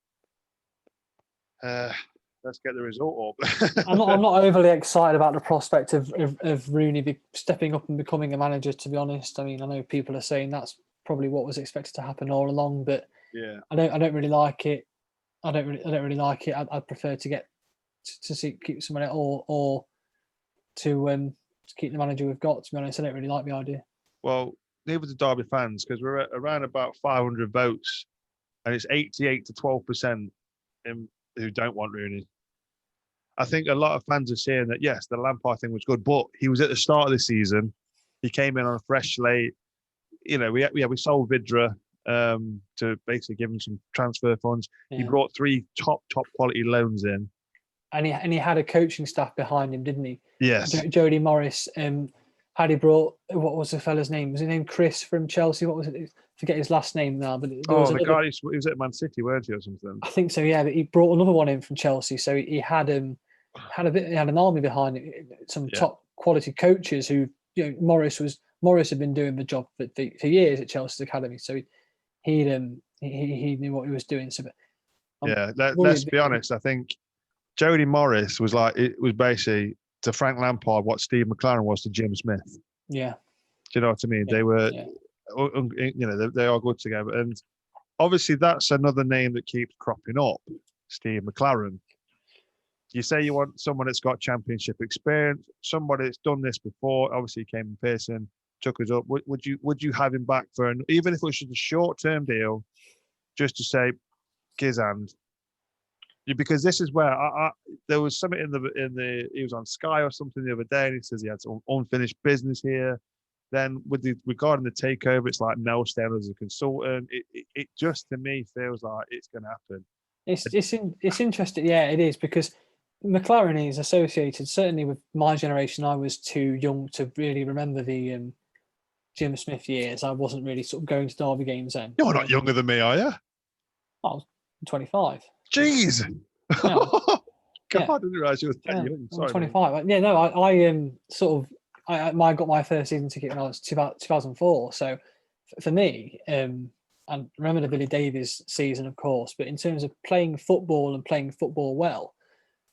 let's get the result up. I'm not overly excited about the prospect of Rooney stepping up and becoming a manager, to be honest. I mean, I know people are saying that's probably what was expected to happen all along, but I don't really like it. I don't really like it. I'd prefer to keep someone else or to keep the manager we've got. To be honest, I don't really like the idea. Well, neither do Derby fans, because we're at around about 500 votes, and it's 88 to 12% who don't want Rooney. I think a lot of fans are saying that yes, the Lampard thing was good, but he was at the start of the season. He came in on a fresh slate. We sold Vidra to basically give him some transfer funds. Yeah. He brought 3 top quality loans in, and he had a coaching staff behind him, didn't he? Yes. Jody Morris. Had he brought, what was the fella's name? Was his name Chris from Chelsea? What was it? I forget his last name now. But the guy he was at Man City, weren't he, or something? I think so. Yeah, but he brought another one in from Chelsea, so he had an army behind it, some top quality coaches who Morris had been doing the job for years at Chelsea's academy, so he knew what he was doing. So, let's be honest. I think Jody Morris was basically to Frank Lampard what Steve McLaren was to Jim Smith. Yeah. Do you know what I mean? Yeah. They were, they are good together. And obviously that's another name that keeps cropping up, Steve McLaren. You say you want someone that's got Championship experience, somebody that's done this before. Obviously he came in Pearson, took us up. Would you have him back for even if it was just a short-term deal, just to say, his hand? Because this is where there was something he was on Sky or something the other day, and he says he had some unfinished business here. Then regarding the takeover, it's like Nell staying as a consultant. It just to me feels like it's going to happen. It's interesting, yeah, it is, because McLaren is associated. Certainly with my generation, I was too young to really remember the Jim Smith years. I wasn't really sort of going to Derby games then. You're not younger than me, are you? I was 25. Jeez. Yeah. God, I didn't realise you were that young. Sorry, 25. Man. I got my first season ticket when I was 2004. So for me, and remember the Billy Davies season, of course, but in terms of playing football and playing football well,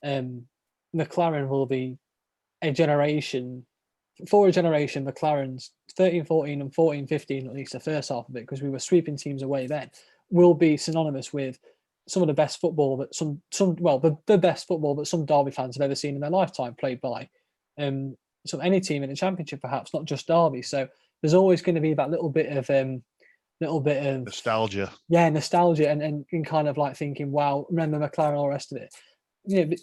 McLaren will be a generation for a generation, McLaren's 13-14 and 14-15, at least the first half of it, because we were sweeping teams away then, will be synonymous with some of the best football that the best football that some Derby fans have ever seen in their lifetime played by any team in the Championship, perhaps, not just Derby. So there's always going to be that little bit of nostalgia. Yeah, nostalgia, and kind of like thinking, wow, remember McLaren and all the rest of it.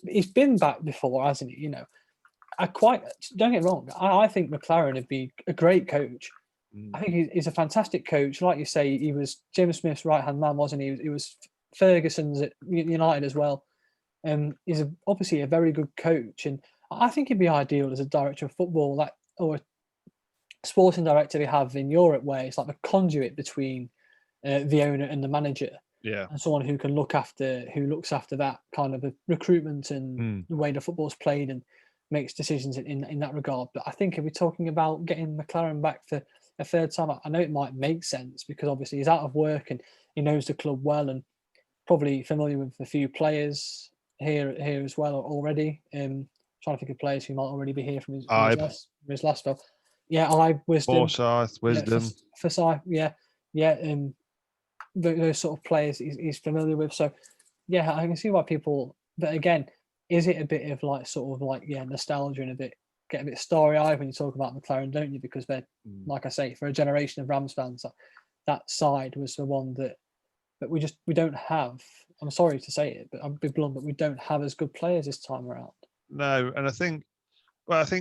He's been back before, hasn't he? Don't get me wrong. I think McLaren would be a great coach. I think he's a fantastic coach. Like you say, he was Jim Smith's right-hand man, wasn't he? He was Ferguson's at United as well. He's obviously a very good coach, and I think he'd be ideal as a director of football, or a sporting director they have in Europe, where it's like the conduit between the owner and the manager. Yeah, and someone who looks after that kind of recruitment and the way the football's played and makes decisions in that regard. But I think if we're talking about getting McLaren back for a third time, I know it might make sense because obviously he's out of work and he knows the club well and probably familiar with a few players here as well already. Trying to think of players who might already be here from his last spell. Yeah, Forsyth, Wisdom. Forsyth, yeah. Those sort of players he's familiar with. So, yeah, I can see why people. But again, is it a bit of nostalgia and get a bit starry-eyed when you talk about McLaren, don't you? Because they're, like I say, for a generation of Rams fans, that side was the one that we don't have. I'm sorry to say it, but I'm be blunt, but we don't have as good players this time around. No, and I think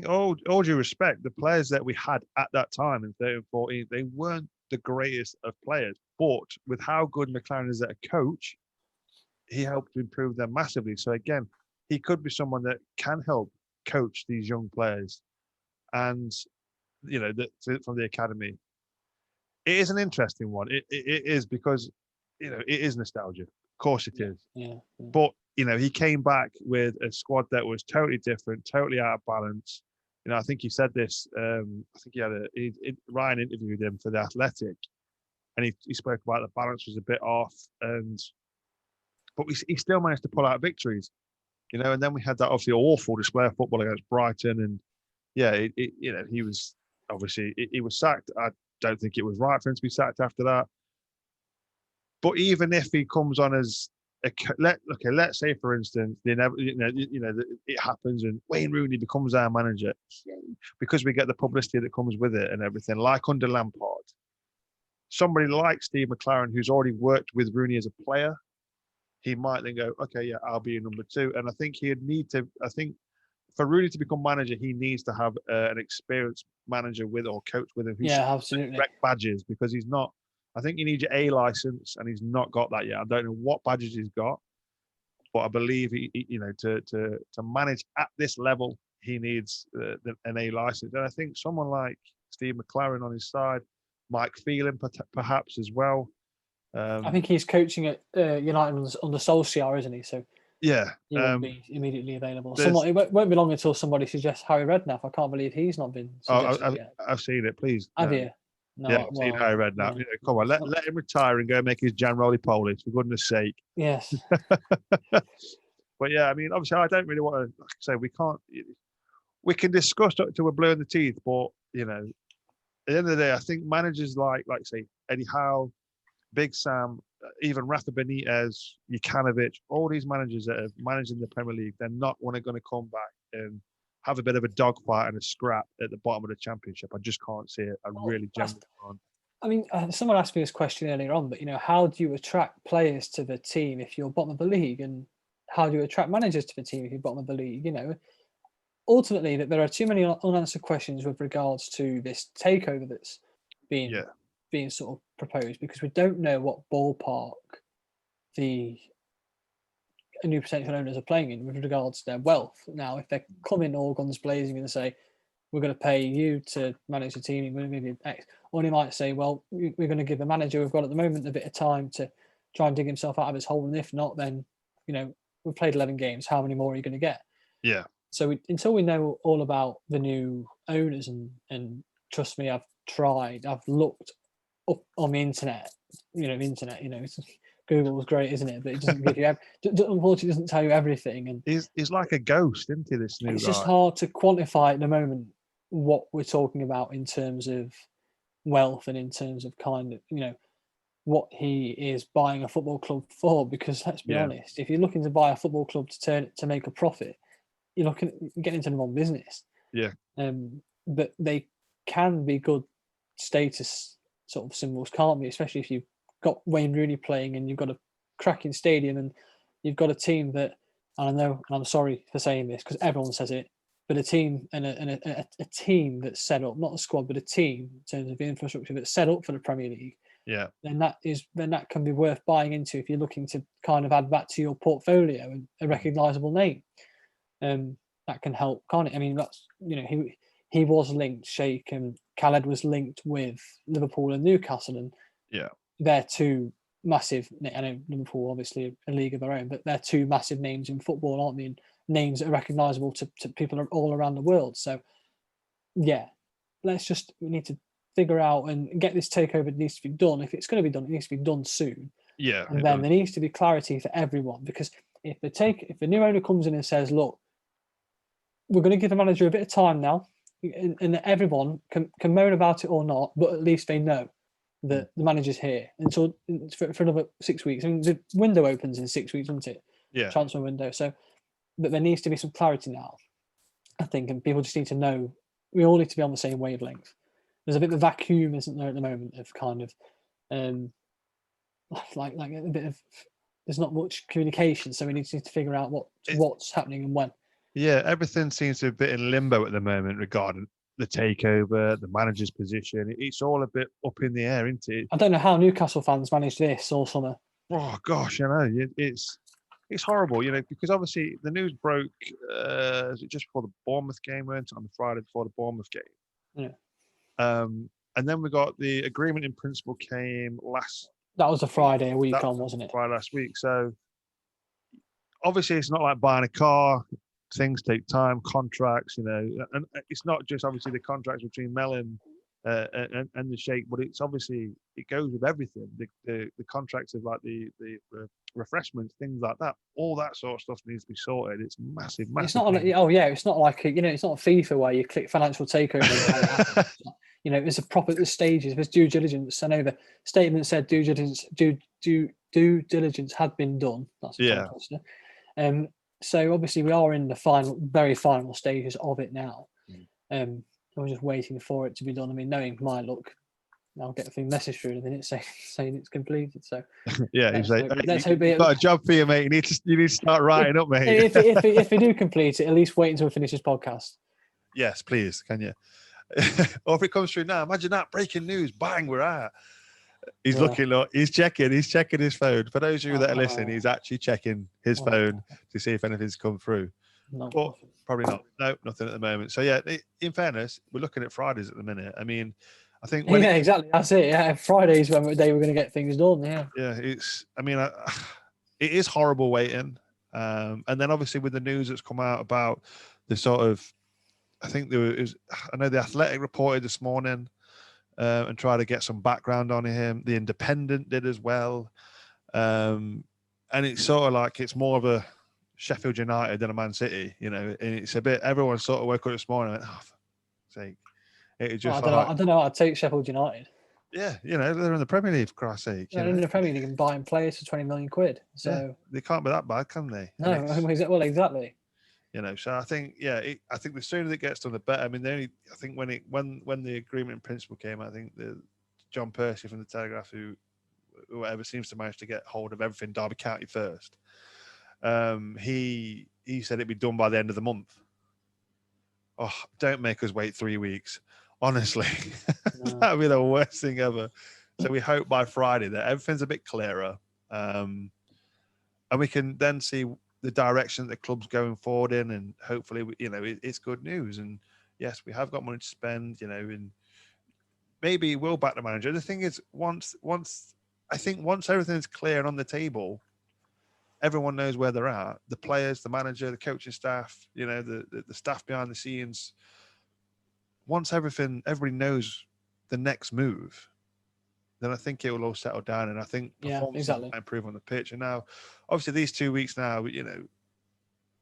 all due respect, the players that we had at that time in 13-14, they weren't the greatest of players. But with how good McLaren is at a coach, he helped to improve them massively. So again, he could be someone that can help coach these young players, and from the academy. It is an interesting one. It is because it is nostalgia. Of course, it is. Yeah. But he came back with a squad that was totally different, totally out of balance. I think he said this. I think Ryan interviewed him for The Athletic, and he spoke about the balance was a bit off, but he still managed to pull out victories. And then we had that obviously awful display of football against Brighton, and he was obviously he was sacked. I don't think it was right for him to be sacked after that. But even if he comes on as let's say for instance, it happens and Wayne Rooney becomes our manager because we get the publicity that comes with it and everything, like under Lampard. Somebody like Steve McLaren, who's already worked with Rooney as a player, he might then go, okay, yeah, I'll be number two. And I think for Rooney to become manager, he needs to have an experienced manager or coach with him who's absolutely badges, because he's not. I think you need your A license, and he's not got that yet. I don't know what badges he's got, but I believe to manage at this level, he needs an A license. And I think someone like Steve McLaren on his side, Mike Phelan perhaps as well. I think he's coaching at United under Solskjaer, isn't he? So yeah, he won't be immediately available. It won't be long until somebody suggests Harry Redknapp. I can't believe he's not been suggested yet. I've seen it. Please, have you? No, I've seen Harry Redknapp. Come on, let him retire and go make his Jan Roly-Poly, for goodness sake. Yes. But yeah, I mean, obviously, I don't really want to say we can discuss till we're blue in the teeth, but at the end of the day, I think managers like say Eddie Howe, Big Sam, even Rafa Benitez, Jukanovic, all these managers that are managing the Premier League, they're not going to come back and have a bit of a dogfight and a scrap at the bottom of the Championship. I just can't see it. I really genuinely can't. I mean, someone asked me this question earlier on, but how do you attract players to the team if you're bottom of the league, and how do you attract managers to the team if you're bottom of the league? Ultimately, that there are too many unanswered questions with regards to this takeover that's being sort of proposed, because we don't know what ballpark the new potential owners are playing in with regards to their wealth. Now, if they come in all guns blazing and say, we're going to pay you to manage the team, we're going to give you X, or they might say, well, we're going to give the manager we've got at the moment a bit of time to try and dig himself out of his hole, and if not, then we've played 11 games, how many more are you going to get? Yeah. So until we know all about the new owners, and trust me, I've looked up on the internet, Google was great, isn't it? But it doesn't give you, unfortunately, doesn't tell you everything. And he's like a ghost, isn't he? This new guy. It's just hard to quantify at the moment what we're talking about in terms of wealth and in terms of kind of, what he is buying a football club for. Because let's be honest, if you're looking to buy a football club to make a profit, you're getting into the wrong business. Yeah. But they can be good status sort of symbols, can't be? Especially if you've got Wayne Rooney playing and you've got a cracking stadium and you've got a team that, and I know, and I'm sorry for saying this because everyone says it, but a team and a team that's set up, not a squad, but a team in terms of the infrastructure that's set up for the Premier League. Yeah. Then that can be worth buying into if you're looking to kind of add that to your portfolio and a recognisable name. That can help, can't it? I mean, that's, he was linked, Sheikh and Khaled was linked with Liverpool and Newcastle, and they're two massive. I know Liverpool obviously a league of their own, but they're two massive names in football, aren't they? And names that are recognisable to people all around the world. So, yeah, we need to figure out and get this takeover. Needs to be done. If it's going to be done, it needs to be done soon. Yeah, and then there needs to be clarity for everyone, because if the new owner comes in and says, "Look, we're going to give the manager a bit of time now," and everyone can moan about it or not, but at least they know that the manager's here until for another 6 weeks. I mean, the window opens in 6 weeks, doesn't it? Yeah. Transfer window. So, but there needs to be some clarity now, I think, and people just need to know. We all need to be on the same wavelength. There's a bit of a vacuum, isn't there, at the moment, of kind of, like a bit of. There's not much communication, so we need to figure out what's happening and when. Yeah, everything seems to be a bit in limbo at the moment regarding the takeover, the manager's position. It's all a bit up in the air, isn't it? I don't know how Newcastle fans managed this all summer. Oh gosh, it's horrible, because obviously the news broke just before the Bournemouth game went on the Friday before the Bournemouth game. Yeah. And then we got the agreement in principle came last. That was a Friday a week on, wasn't it? Friday last week. So obviously it's not like buying a car. Things take time, contracts, and it's not just obviously the contracts between Mellon and the Sheikh, but it's obviously it goes with everything. The contracts of like the refreshments, things like that, all that sort of stuff needs to be sorted. It's massive. It's not. It's not like it's not a FIFA where you click financial takeover. It's a proper stages. There's due diligence. I know the statement said due diligence had been done. That's a tongue twister. So obviously we are in the very final stages of it now. We're just waiting for it to be done. I mean, knowing my luck, I'll get a few message through in a minute saying it's completed. So yeah, let's hope you've got a job for you, mate. You need to start writing up, mate. If we do complete it, at least wait until we finish this podcast. Yes, please. Can you? Or if it comes through now, imagine that breaking news. Bang, we're out. He's looking, he's checking his phone. For those of you that are listening, he's actually checking his phone to see if anything's come through. But probably not. No, nothing at the moment. So yeah, in fairness, we're looking at Fridays at the minute. I mean, I think exactly. That's it. Yeah, Fridays when they were going to get things done. Yeah. Yeah, it is horrible waiting. And then obviously with the news that's come out about the sort of, I know the Athletic reported this morning. And try to get some background on him. The Independent did as well. And it's sort of like it's more of a Sheffield United than a Man City, and it's a bit, everyone sort of woke up this morning and went, oh, for sake. It just I don't know. I'd take Sheffield United. Yeah, they're in the Premier League, for Christ's sake. They're in the Premier League and buying players for 20 million quid. So yeah, they can't be that bad, can they? No, well, exactly. So I think, I think the sooner it gets done, the better. I mean, I think when the agreement in principle came, I think John Percy from the Telegraph, whoever seems to manage to get hold of everything Derby County first, he said it'd be done by the end of the month. Oh, don't make us wait 3 weeks. Honestly, that would be the worst thing ever. So we hope by Friday that everything's a bit clearer, and we can then see the direction that the club's going forward in, and hopefully, it's good news. And yes, we have got money to spend, and maybe we'll back the manager. The thing is, once everything's clear and on the table, everyone knows where they're at. The players, the manager, the coaching staff, the staff behind the scenes. Once everybody knows the next move, then I think it will all settle down, and I think performance will improve on the pitch. And now, obviously, these 2 weeks now,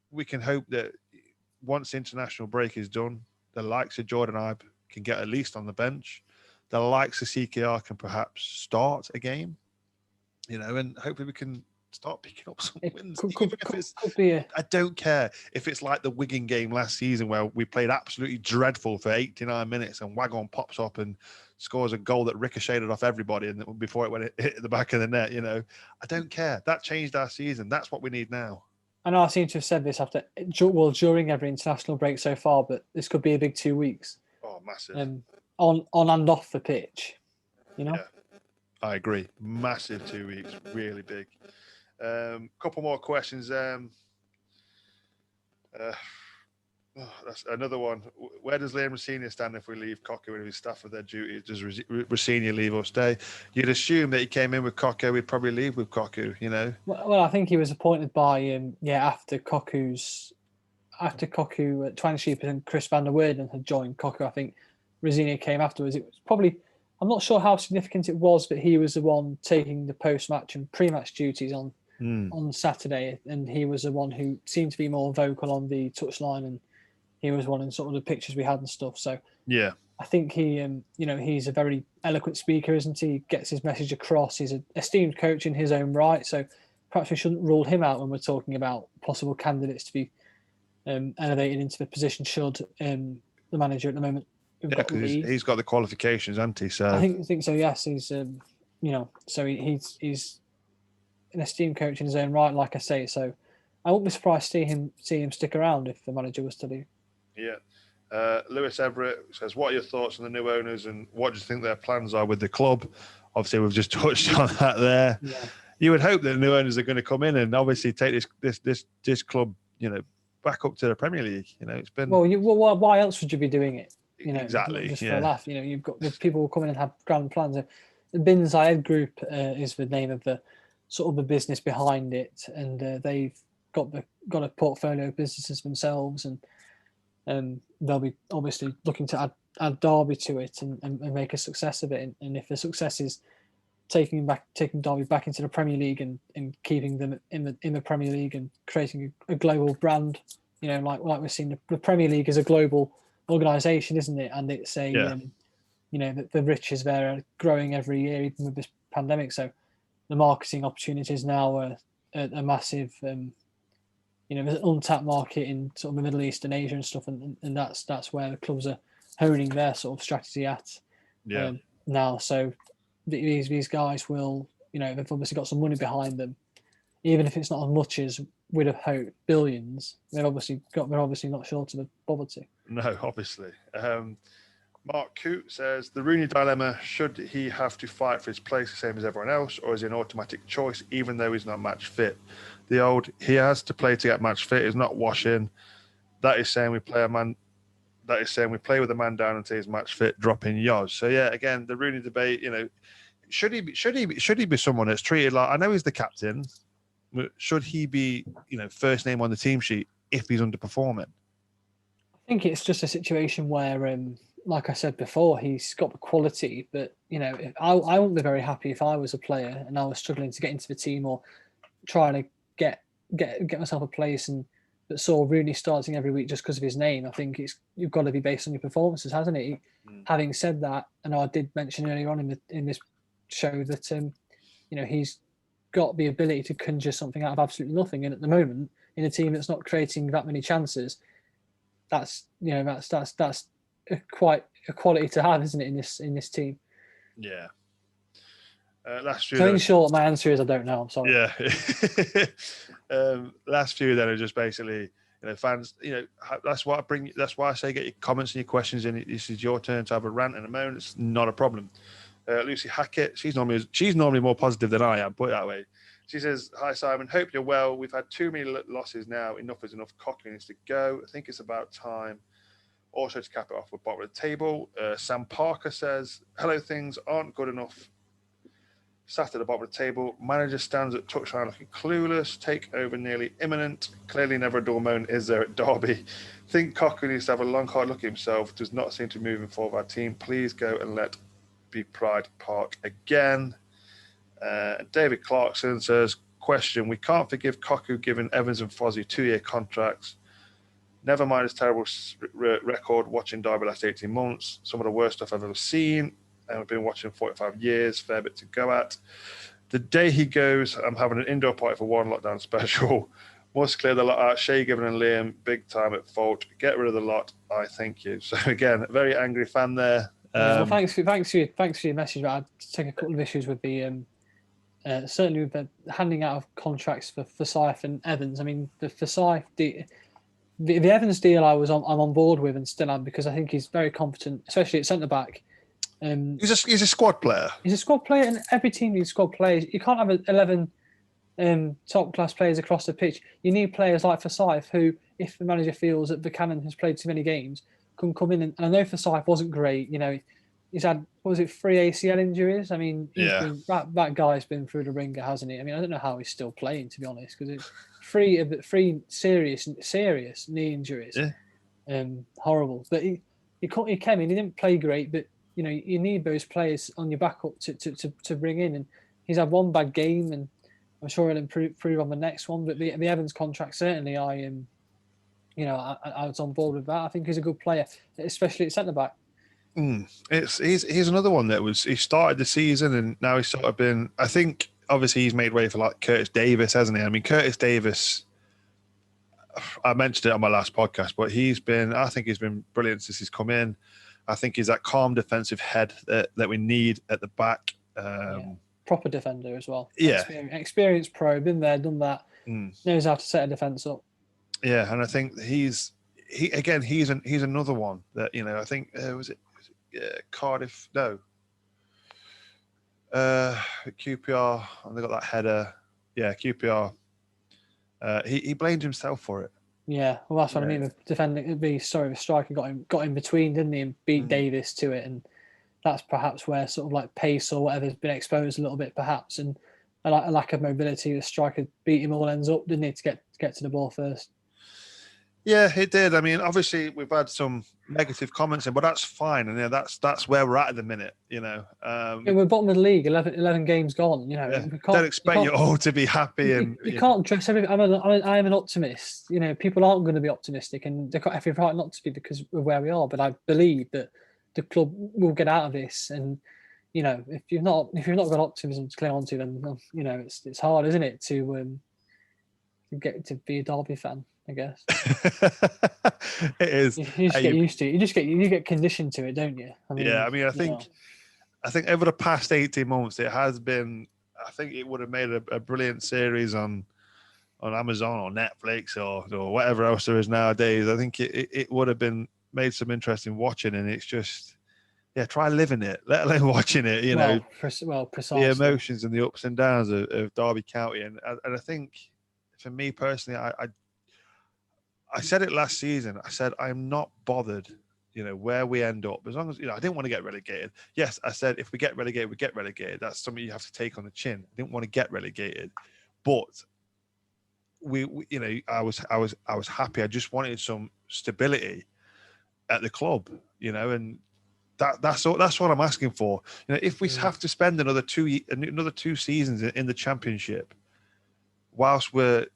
we can hope that once the international break is done, the likes of Jordan Ibe can get at least on the bench. The likes of CKR can perhaps start a game, and hopefully we can start picking up some wins. Could be I don't care if it's like the Wigan game last season where we played absolutely dreadful for 89 minutes and Wagon pops up and scores a goal that ricocheted off everybody and before it hit the back of the net. I don't care. That changed our season. That's what we need now. I know I seem to have said this during every international break so far, but this could be a big 2 weeks. Oh, massive. On and off the pitch, Yeah, I agree. Massive 2 weeks. Really big. Couple more questions. That's another one. Where does Liam Rosenior stand if we leave Cocu and his staff with their duties? Does Rosenior leave or stay? You'd assume that he came in with Cocu, we'd probably leave with Cocu, Well, I think he was appointed by after Cocu, Twangsheep and Chris van der Weerden had joined Cocu. I think Rosenior came afterwards. It was probably, I'm not sure how significant it was, but he was the one taking the post-match and pre-match duties on Saturday, and he was the one who seemed to be more vocal on the touchline, and he was one in sort of the pictures we had and stuff. So yeah, I think he, he's a very eloquent speaker, isn't he? He gets his message across. He's an esteemed coach in his own right. So perhaps we shouldn't rule him out when we're talking about possible candidates to be elevated into the position should the manager at the moment. Because he's got the qualifications, hasn't he? So I think so. Yes, he's so he's an esteemed coach in his own right, like I say. So I wouldn't be surprised to see him stick around if the manager was to leave. Yeah. Lewis Everett says, what are your thoughts on the new owners and what do you think their plans are with the club? Obviously, we've just touched on that there. Yeah. You would hope that the new owners are going to come in and obviously take this club, back up to the Premier League. It's been... Well, why else would you be doing it? Exactly. Just for a laugh. You've got people who come in and have grand plans. The Bin Zayed Group is the name of the sort of the business behind it, and they've got a portfolio of businesses themselves, and they'll be obviously looking to add Derby to it and make a success of it. And if the success is taking Derby back into the Premier League and keeping them in the Premier League and creating a global brand, like we're seeing, the Premier League is a global organisation, isn't it? And it's the riches there are growing every year, even with this pandemic. So the marketing opportunities now are a massive. There's an untapped market in sort of the Middle East and Asia and stuff, and that's where the clubs are honing their sort of strategy at now. So these guys will, they've obviously got some money behind them, even if it's not as much as we'd have hoped, billions. They're obviously not short of a poverty. No, obviously. Mark Coote says, the Rooney dilemma, should he have to fight for his place the same as everyone else, or is he an automatic choice even though he's not match fit? The old, he has to play to get match fit is not washing. That is saying we play with a man down until he's match fit, dropping Yoz. So yeah, again, the Rooney debate, should he be someone that's treated like, I know he's the captain, but should he be, first name on the team sheet if he's underperforming? I think it's just a situation where, like I said before, he's got the quality, but I wouldn't be very happy if I was a player and I was struggling to get into the team or trying to get myself a place and that saw Rooney starting every week just because of his name. I think you've got to be based on your performances, hasn't it? Having said that, and I did mention earlier on in this show that he's got the ability to conjure something out of absolutely nothing, and at the moment in a team that's not creating that many chances, that's quite a quality to have, isn't it, in this team? Yeah. Last few. So in short, my answer is I don't know. I'm sorry. Yeah. Last few then are just basically, fans. That's why I say get your comments and your questions in. This is your turn to have a rant and a moan. It's not a problem. Lucy Hackett, she's normally more positive than I am. Put it that way. She says, "Hi Simon, hope you're well. We've had too many losses now. Enough is enough. Cocu needs to go. I think it's about time." Also to cap it off with bottom of the table, Sam Parker says, "Hello, things aren't good enough. Sat at the bottom of the table. Manager stands at touchline looking clueless. Takeover nearly imminent. Clearly never a dull moment is there at Derby. Think Cocu needs to have a long, hard look at himself. Does not seem to move in favor of our team. Please go and let be Pride Park again." David Clarkson says, question, we can't forgive Cocu giving Evans and Fozzie 2-year contracts. Never mind his terrible record watching Derby last 18 months. Some of the worst stuff I've ever seen. And I've been watching 45 years, fair bit to go at. The day he goes, I'm having an indoor party for one lockdown special. Must clear the lot out. Shay, Given and Liam, big time at fault. Get rid of the lot. I thank you. So again, a very angry fan there. Well, thanks for your message. But I'd take a couple of issues with the certainly with the handing out of contracts for Forsyth and Evans. I mean, the Forsyth the Evans deal I'm on board with and still am, because I think he's very competent, especially at centre back. He's a squad player. He's a squad player, and every team needs squad players. You can't have 11 top class players across the pitch. You need players like Forsyth, who, if the manager feels that Buchanan has played too many games, can come in. And I know Forsyth wasn't great. You know, he's had, what was it, 3 ACL injuries? I mean, that guy's been through the ringer, hasn't he? I mean, I don't know how he's still playing, to be honest, because it's three serious knee injuries. Yeah. Horrible. But he came in. He didn't play great, but you know, you need those players on your backup to bring in. And he's had one bad game, and I'm sure he'll improve on the next one. But the Evans contract, certainly, I was on board with that. I think he's a good player, especially at centre back. He's another one that he started the season, and now he's sort of been. I think obviously he's made way for like Curtis Davis, hasn't he? I mean, Curtis Davis. I mentioned it on my last podcast, but I think he's been brilliant since he's come in. I think he's that calm defensive head that we need at the back. Proper defender as well. Yeah. Experienced pro, been there, done that. Knows how to set a defence up. Yeah, and I think he's another one that, you know, I think was it Cardiff? No. QPR, and they got that header. Yeah, QPR. He blamed himself for it. Yeah, well, that's what I mean with defending. The striker got in between, didn't he, and beat Davis to it, and that's perhaps where sort of like pace or whatever has been exposed a little bit, perhaps, and a lack of mobility. The striker beat him all ends up, didn't he, to get to the ball first. Yeah, it did. I mean, obviously we've had some negative comments in, but that's fine, and that's where we're at the minute. You know, we're bottom of the league, 11 games gone. You know, don't expect you all to be happy, and you can't dress everything. I'm an optimist. You know, people aren't going to be optimistic, and they've got every right not to be because of where we are. But I believe that the club will get out of this, and you know, if you've not got optimism to cling on to, then you know it's hard, isn't it, to get to be a Derby fan, I guess. It is. You just get used to it. You get conditioned to it, don't you? I mean, I think over the past 18 months, it has been. I think it would have made a brilliant series on Amazon or Netflix or whatever else there is nowadays. I think it would have been made some interesting watching, and it's just try living it, let alone watching it. You know, precisely the emotions and the ups and downs of Derby County, and I think for me personally, I said it last season. I said I'm not bothered, you know, where we end up, as long as, you know, I didn't want to get relegated. Yes, I said if we get relegated, we get relegated. That's something you have to take on the chin. I didn't want to get relegated, but we you know, I was happy. I just wanted some stability at the club, you know, and that's what I'm asking for. You know, if we have to spend another two seasons in the Championship, whilst we're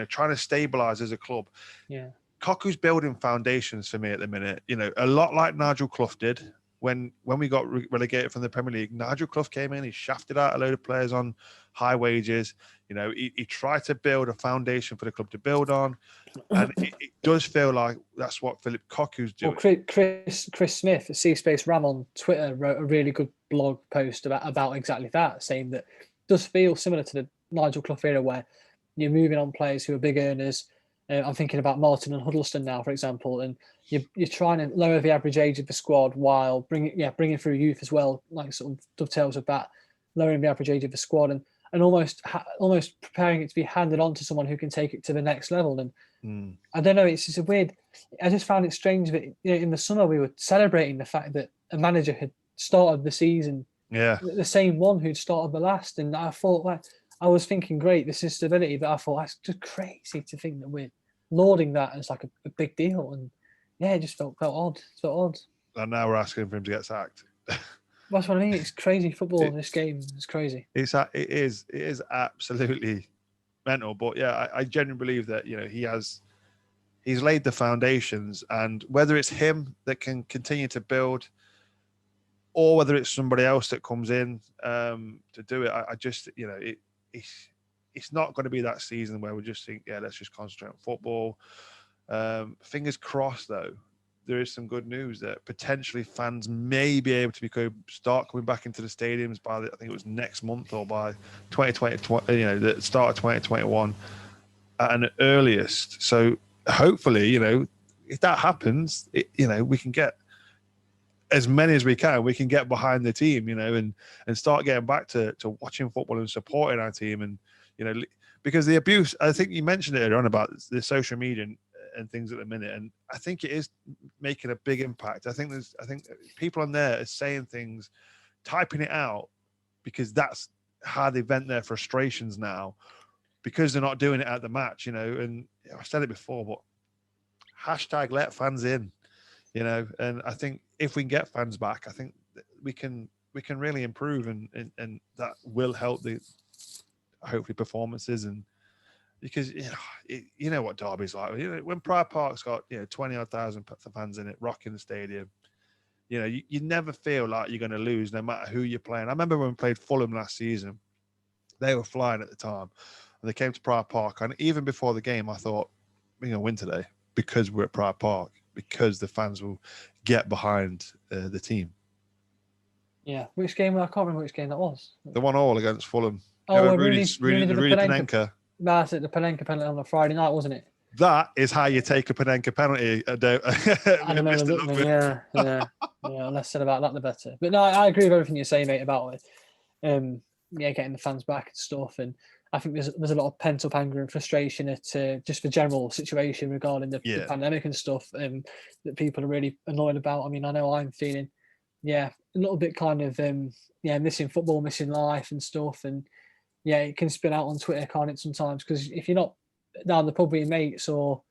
trying to stabilize as a club. Yeah. Cocu's building foundations for me at the minute, you know, a lot like Nigel Clough did when we got relegated from the Premier League. Nigel Clough came in, he shafted out a load of players on high wages. You know, he tried to build a foundation for the club to build on. And it does feel like that's what Philip Cocu's doing. Well, Chris Smith at C Space Ram on Twitter wrote a really good blog post about exactly that, saying that it does feel similar to the Nigel Clough era where you're moving on players who are big earners. I'm thinking about Martin and Huddleston now, for example, and you're trying to lower the average age of the squad while bringing through youth as well, like sort of dovetails with that, lowering the average age of the squad and almost preparing it to be handed on to someone who can take it to the next level. And I don't know, it's just a weird. I just found it strange that in the summer we were celebrating the fact that a manager had started the season, the same one who'd started the last, and I thought, like, I was thinking, great, this is stability, but I thought that's just crazy to think that we're lauding that as like a big deal, and it just felt odd. It felt odd. And now we're asking for him to get sacked. That's what I mean. It's crazy football. This game is crazy. It is absolutely mental. But yeah, I genuinely believe that, you know, he has he's laid the foundations, and whether it's him that can continue to build, or whether it's somebody else that comes in to do it, I just, it's not going to be that season where we just think, yeah, let's just concentrate on football. Fingers crossed, though, there is some good news that potentially fans may be able to start coming back into the stadiums by, I think it was next month or by 2020, the start of 2021 at an earliest. So hopefully, if that happens, we can get as many as we can. We can get behind the team, and start getting back to watching football and supporting our team. And, because the abuse, I think you mentioned it earlier on about the social media and things at the minute, and I think it is making a big impact. I think people on there are saying things, typing it out, because that's how they vent their frustrations now, because they're not doing it at the match, and I've said it before, but hashtag let fans in, and I think if we can get fans back, I think we can really improve, and that will help the hopefully performances. And because you know what Derby's like, when Pride Park's got 20,000 fans in it, rocking the stadium, you never feel like you're going to lose no matter who you're playing. I remember when we played Fulham last season, they were flying at the time, and they came to Pride Park, and even before the game I thought, we're going to win today because we're at Pride Park, because the fans will get behind the team. Yeah, which game? I can't remember which game that was. The 1-1 against Fulham. Oh, Rooney did the Panenka. That's it, the Panenka penalty on a Friday night, wasn't it? That is how you take a Panenka penalty. I remember. Yeah. Less said about that, the better. But no, I agree with everything you say, mate, about it. Getting the fans back and stuff, and I think there's a lot of pent up anger and frustration at just the general situation regarding the pandemic and stuff, that people are really annoyed about. I mean, I know I'm feeling, a little bit kind of missing football, missing life and stuff, and it can spin out on Twitter, can't it, sometimes? Because if you're not down the pub with your mates, or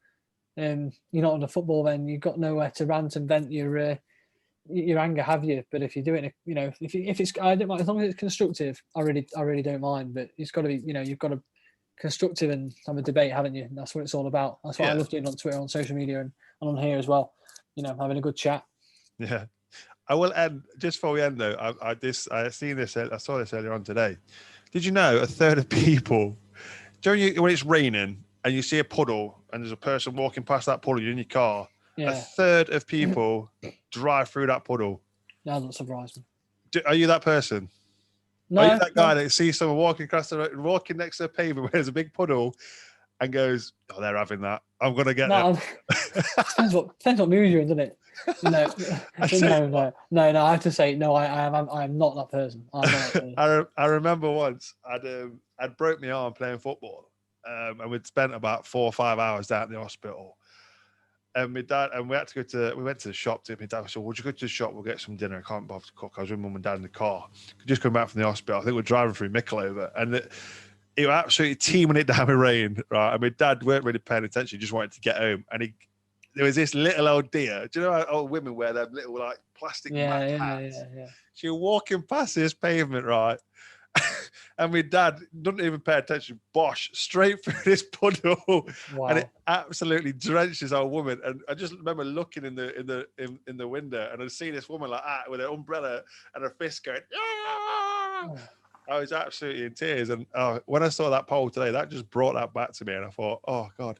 you're not on the football, then you've got nowhere to rant and vent your anger, have you? But if you do it, if it's, I don't mind, as long as it's constructive, I really don't mind. But it's got to be, you've got to constructive and have a debate, haven't you? And that's what it's all about. That's what I love doing on Twitter, on social media, and on here as well. Having a good chat. Yeah. I will end, just before we end though, I saw this earlier on today. Did you know a third of people, when it's raining and you see a puddle and there's a person walking past that puddle, you're in your car, a third of people drive through that puddle? That doesn't surprise me. Are you that person? No. Are you that guy that sees someone walking across the road, walking next to a pavement where there's a big puddle, and goes, "Oh, they're having that. I'm gonna get that." Depends what mood you're in, doesn't it? No. I have to say, no. I am not that person. I'm not that person. I remember once I'd broke my arm playing football, and we'd spent about 4 or 5 hours down at the hospital. And my dad, and we went to the shop. My dad said, "Would you go to the shop? We'll get some dinner. I can't bother to cook." I was with mum and dad in the car. Just coming back from the hospital. I think we're driving through Mickleover, and it was absolutely teeming it down with rain, right? And my dad weren't really paying attention; he just wanted to get home. And there was this little old dear. Do you know how old women wear them little like plastic hats? Yeah. She was walking past this pavement, right? And my dad didn't even pay attention. Bosh, straight through this puddle, and it absolutely drenched this old woman. And I just remember looking in the window, and I'd see this woman like that with an umbrella and her fist going. Oh. I was absolutely in tears. And when I saw that poll today, that just brought that back to me. And I thought, oh God,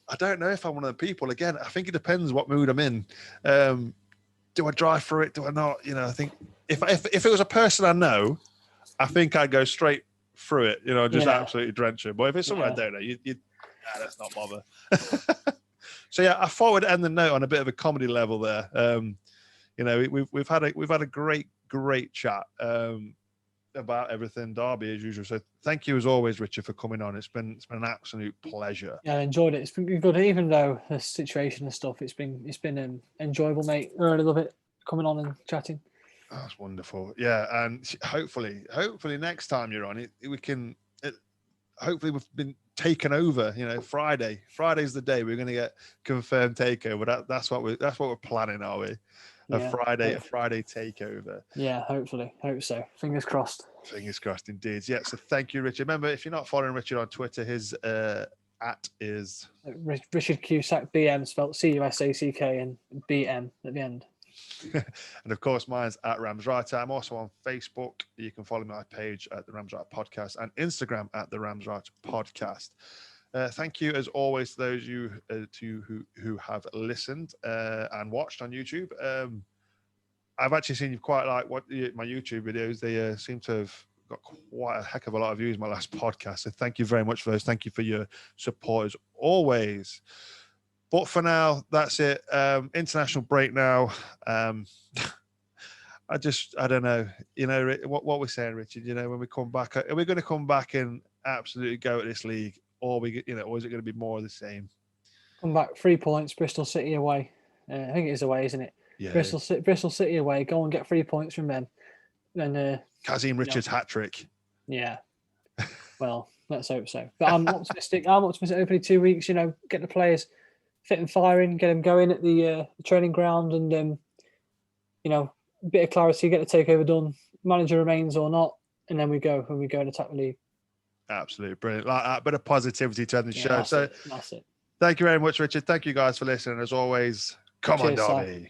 I don't know if I'm one of the people. Again, I think it depends what mood I'm in. Do I drive through it? Do I not? I think if it was a person I know, I think I'd go straight through it, just absolutely drench it. But if it's someone I don't know, let's not bother. So I thought we'd end the note on a bit of a comedy level there. We've had a great chat about everything Derby as usual. So thank you as always, Richard, for coming on. It's been an absolute pleasure. Yeah, I enjoyed it. It's been good, even though the situation and stuff. It's been enjoyable, mate. I really love it coming on and chatting. Oh, that's wonderful. Yeah, and hopefully next time you're on it, we can. Hopefully we've been taken over. Friday's the day we're going to get confirmed takeover. That's what we're planning, are we? A Friday takeover. Yeah, hopefully. Hope so. Fingers crossed. Fingers crossed indeed. Yeah, so thank you, Richard. Remember, if you're not following Richard on Twitter, his at is Richard Cusack, BM, spelled Cusack and BM at the end. And of course, mine's at Rams Writer. I'm also on Facebook. You can follow my page at the Rams Writer Podcast and Instagram at the Rams Writer Podcast. Thank you, as always, to those you who have listened and watched on YouTube. I've actually seen you quite like my YouTube videos. They seem to have got quite a heck of a lot of views in my last podcast. So thank you very much for those. Thank you for your support as always. But for now, that's it. International break now. I don't know. You know, what we're saying, Richard, you know, when we come back, are we going to come back and absolutely go at this league? Or or is it going to be more of the same? Come back, 3 points, Bristol City away. I think it is away, isn't it? Yeah. Bristol City away. Go and get 3 points from them. Then Kazim Richards hat trick. Yeah. Well, let's hope so. But I'm optimistic. Hopefully 2 weeks. You know, get the players fit and firing, get them going at the training ground, and you know, a bit of clarity, get the takeover done. Manager remains or not, and then we go and attack the league. Absolutely brilliant. Like that bit of positivity to end the show. That's it. Thank you very much, Richard. Thank you guys for listening. As always, come on, Derby.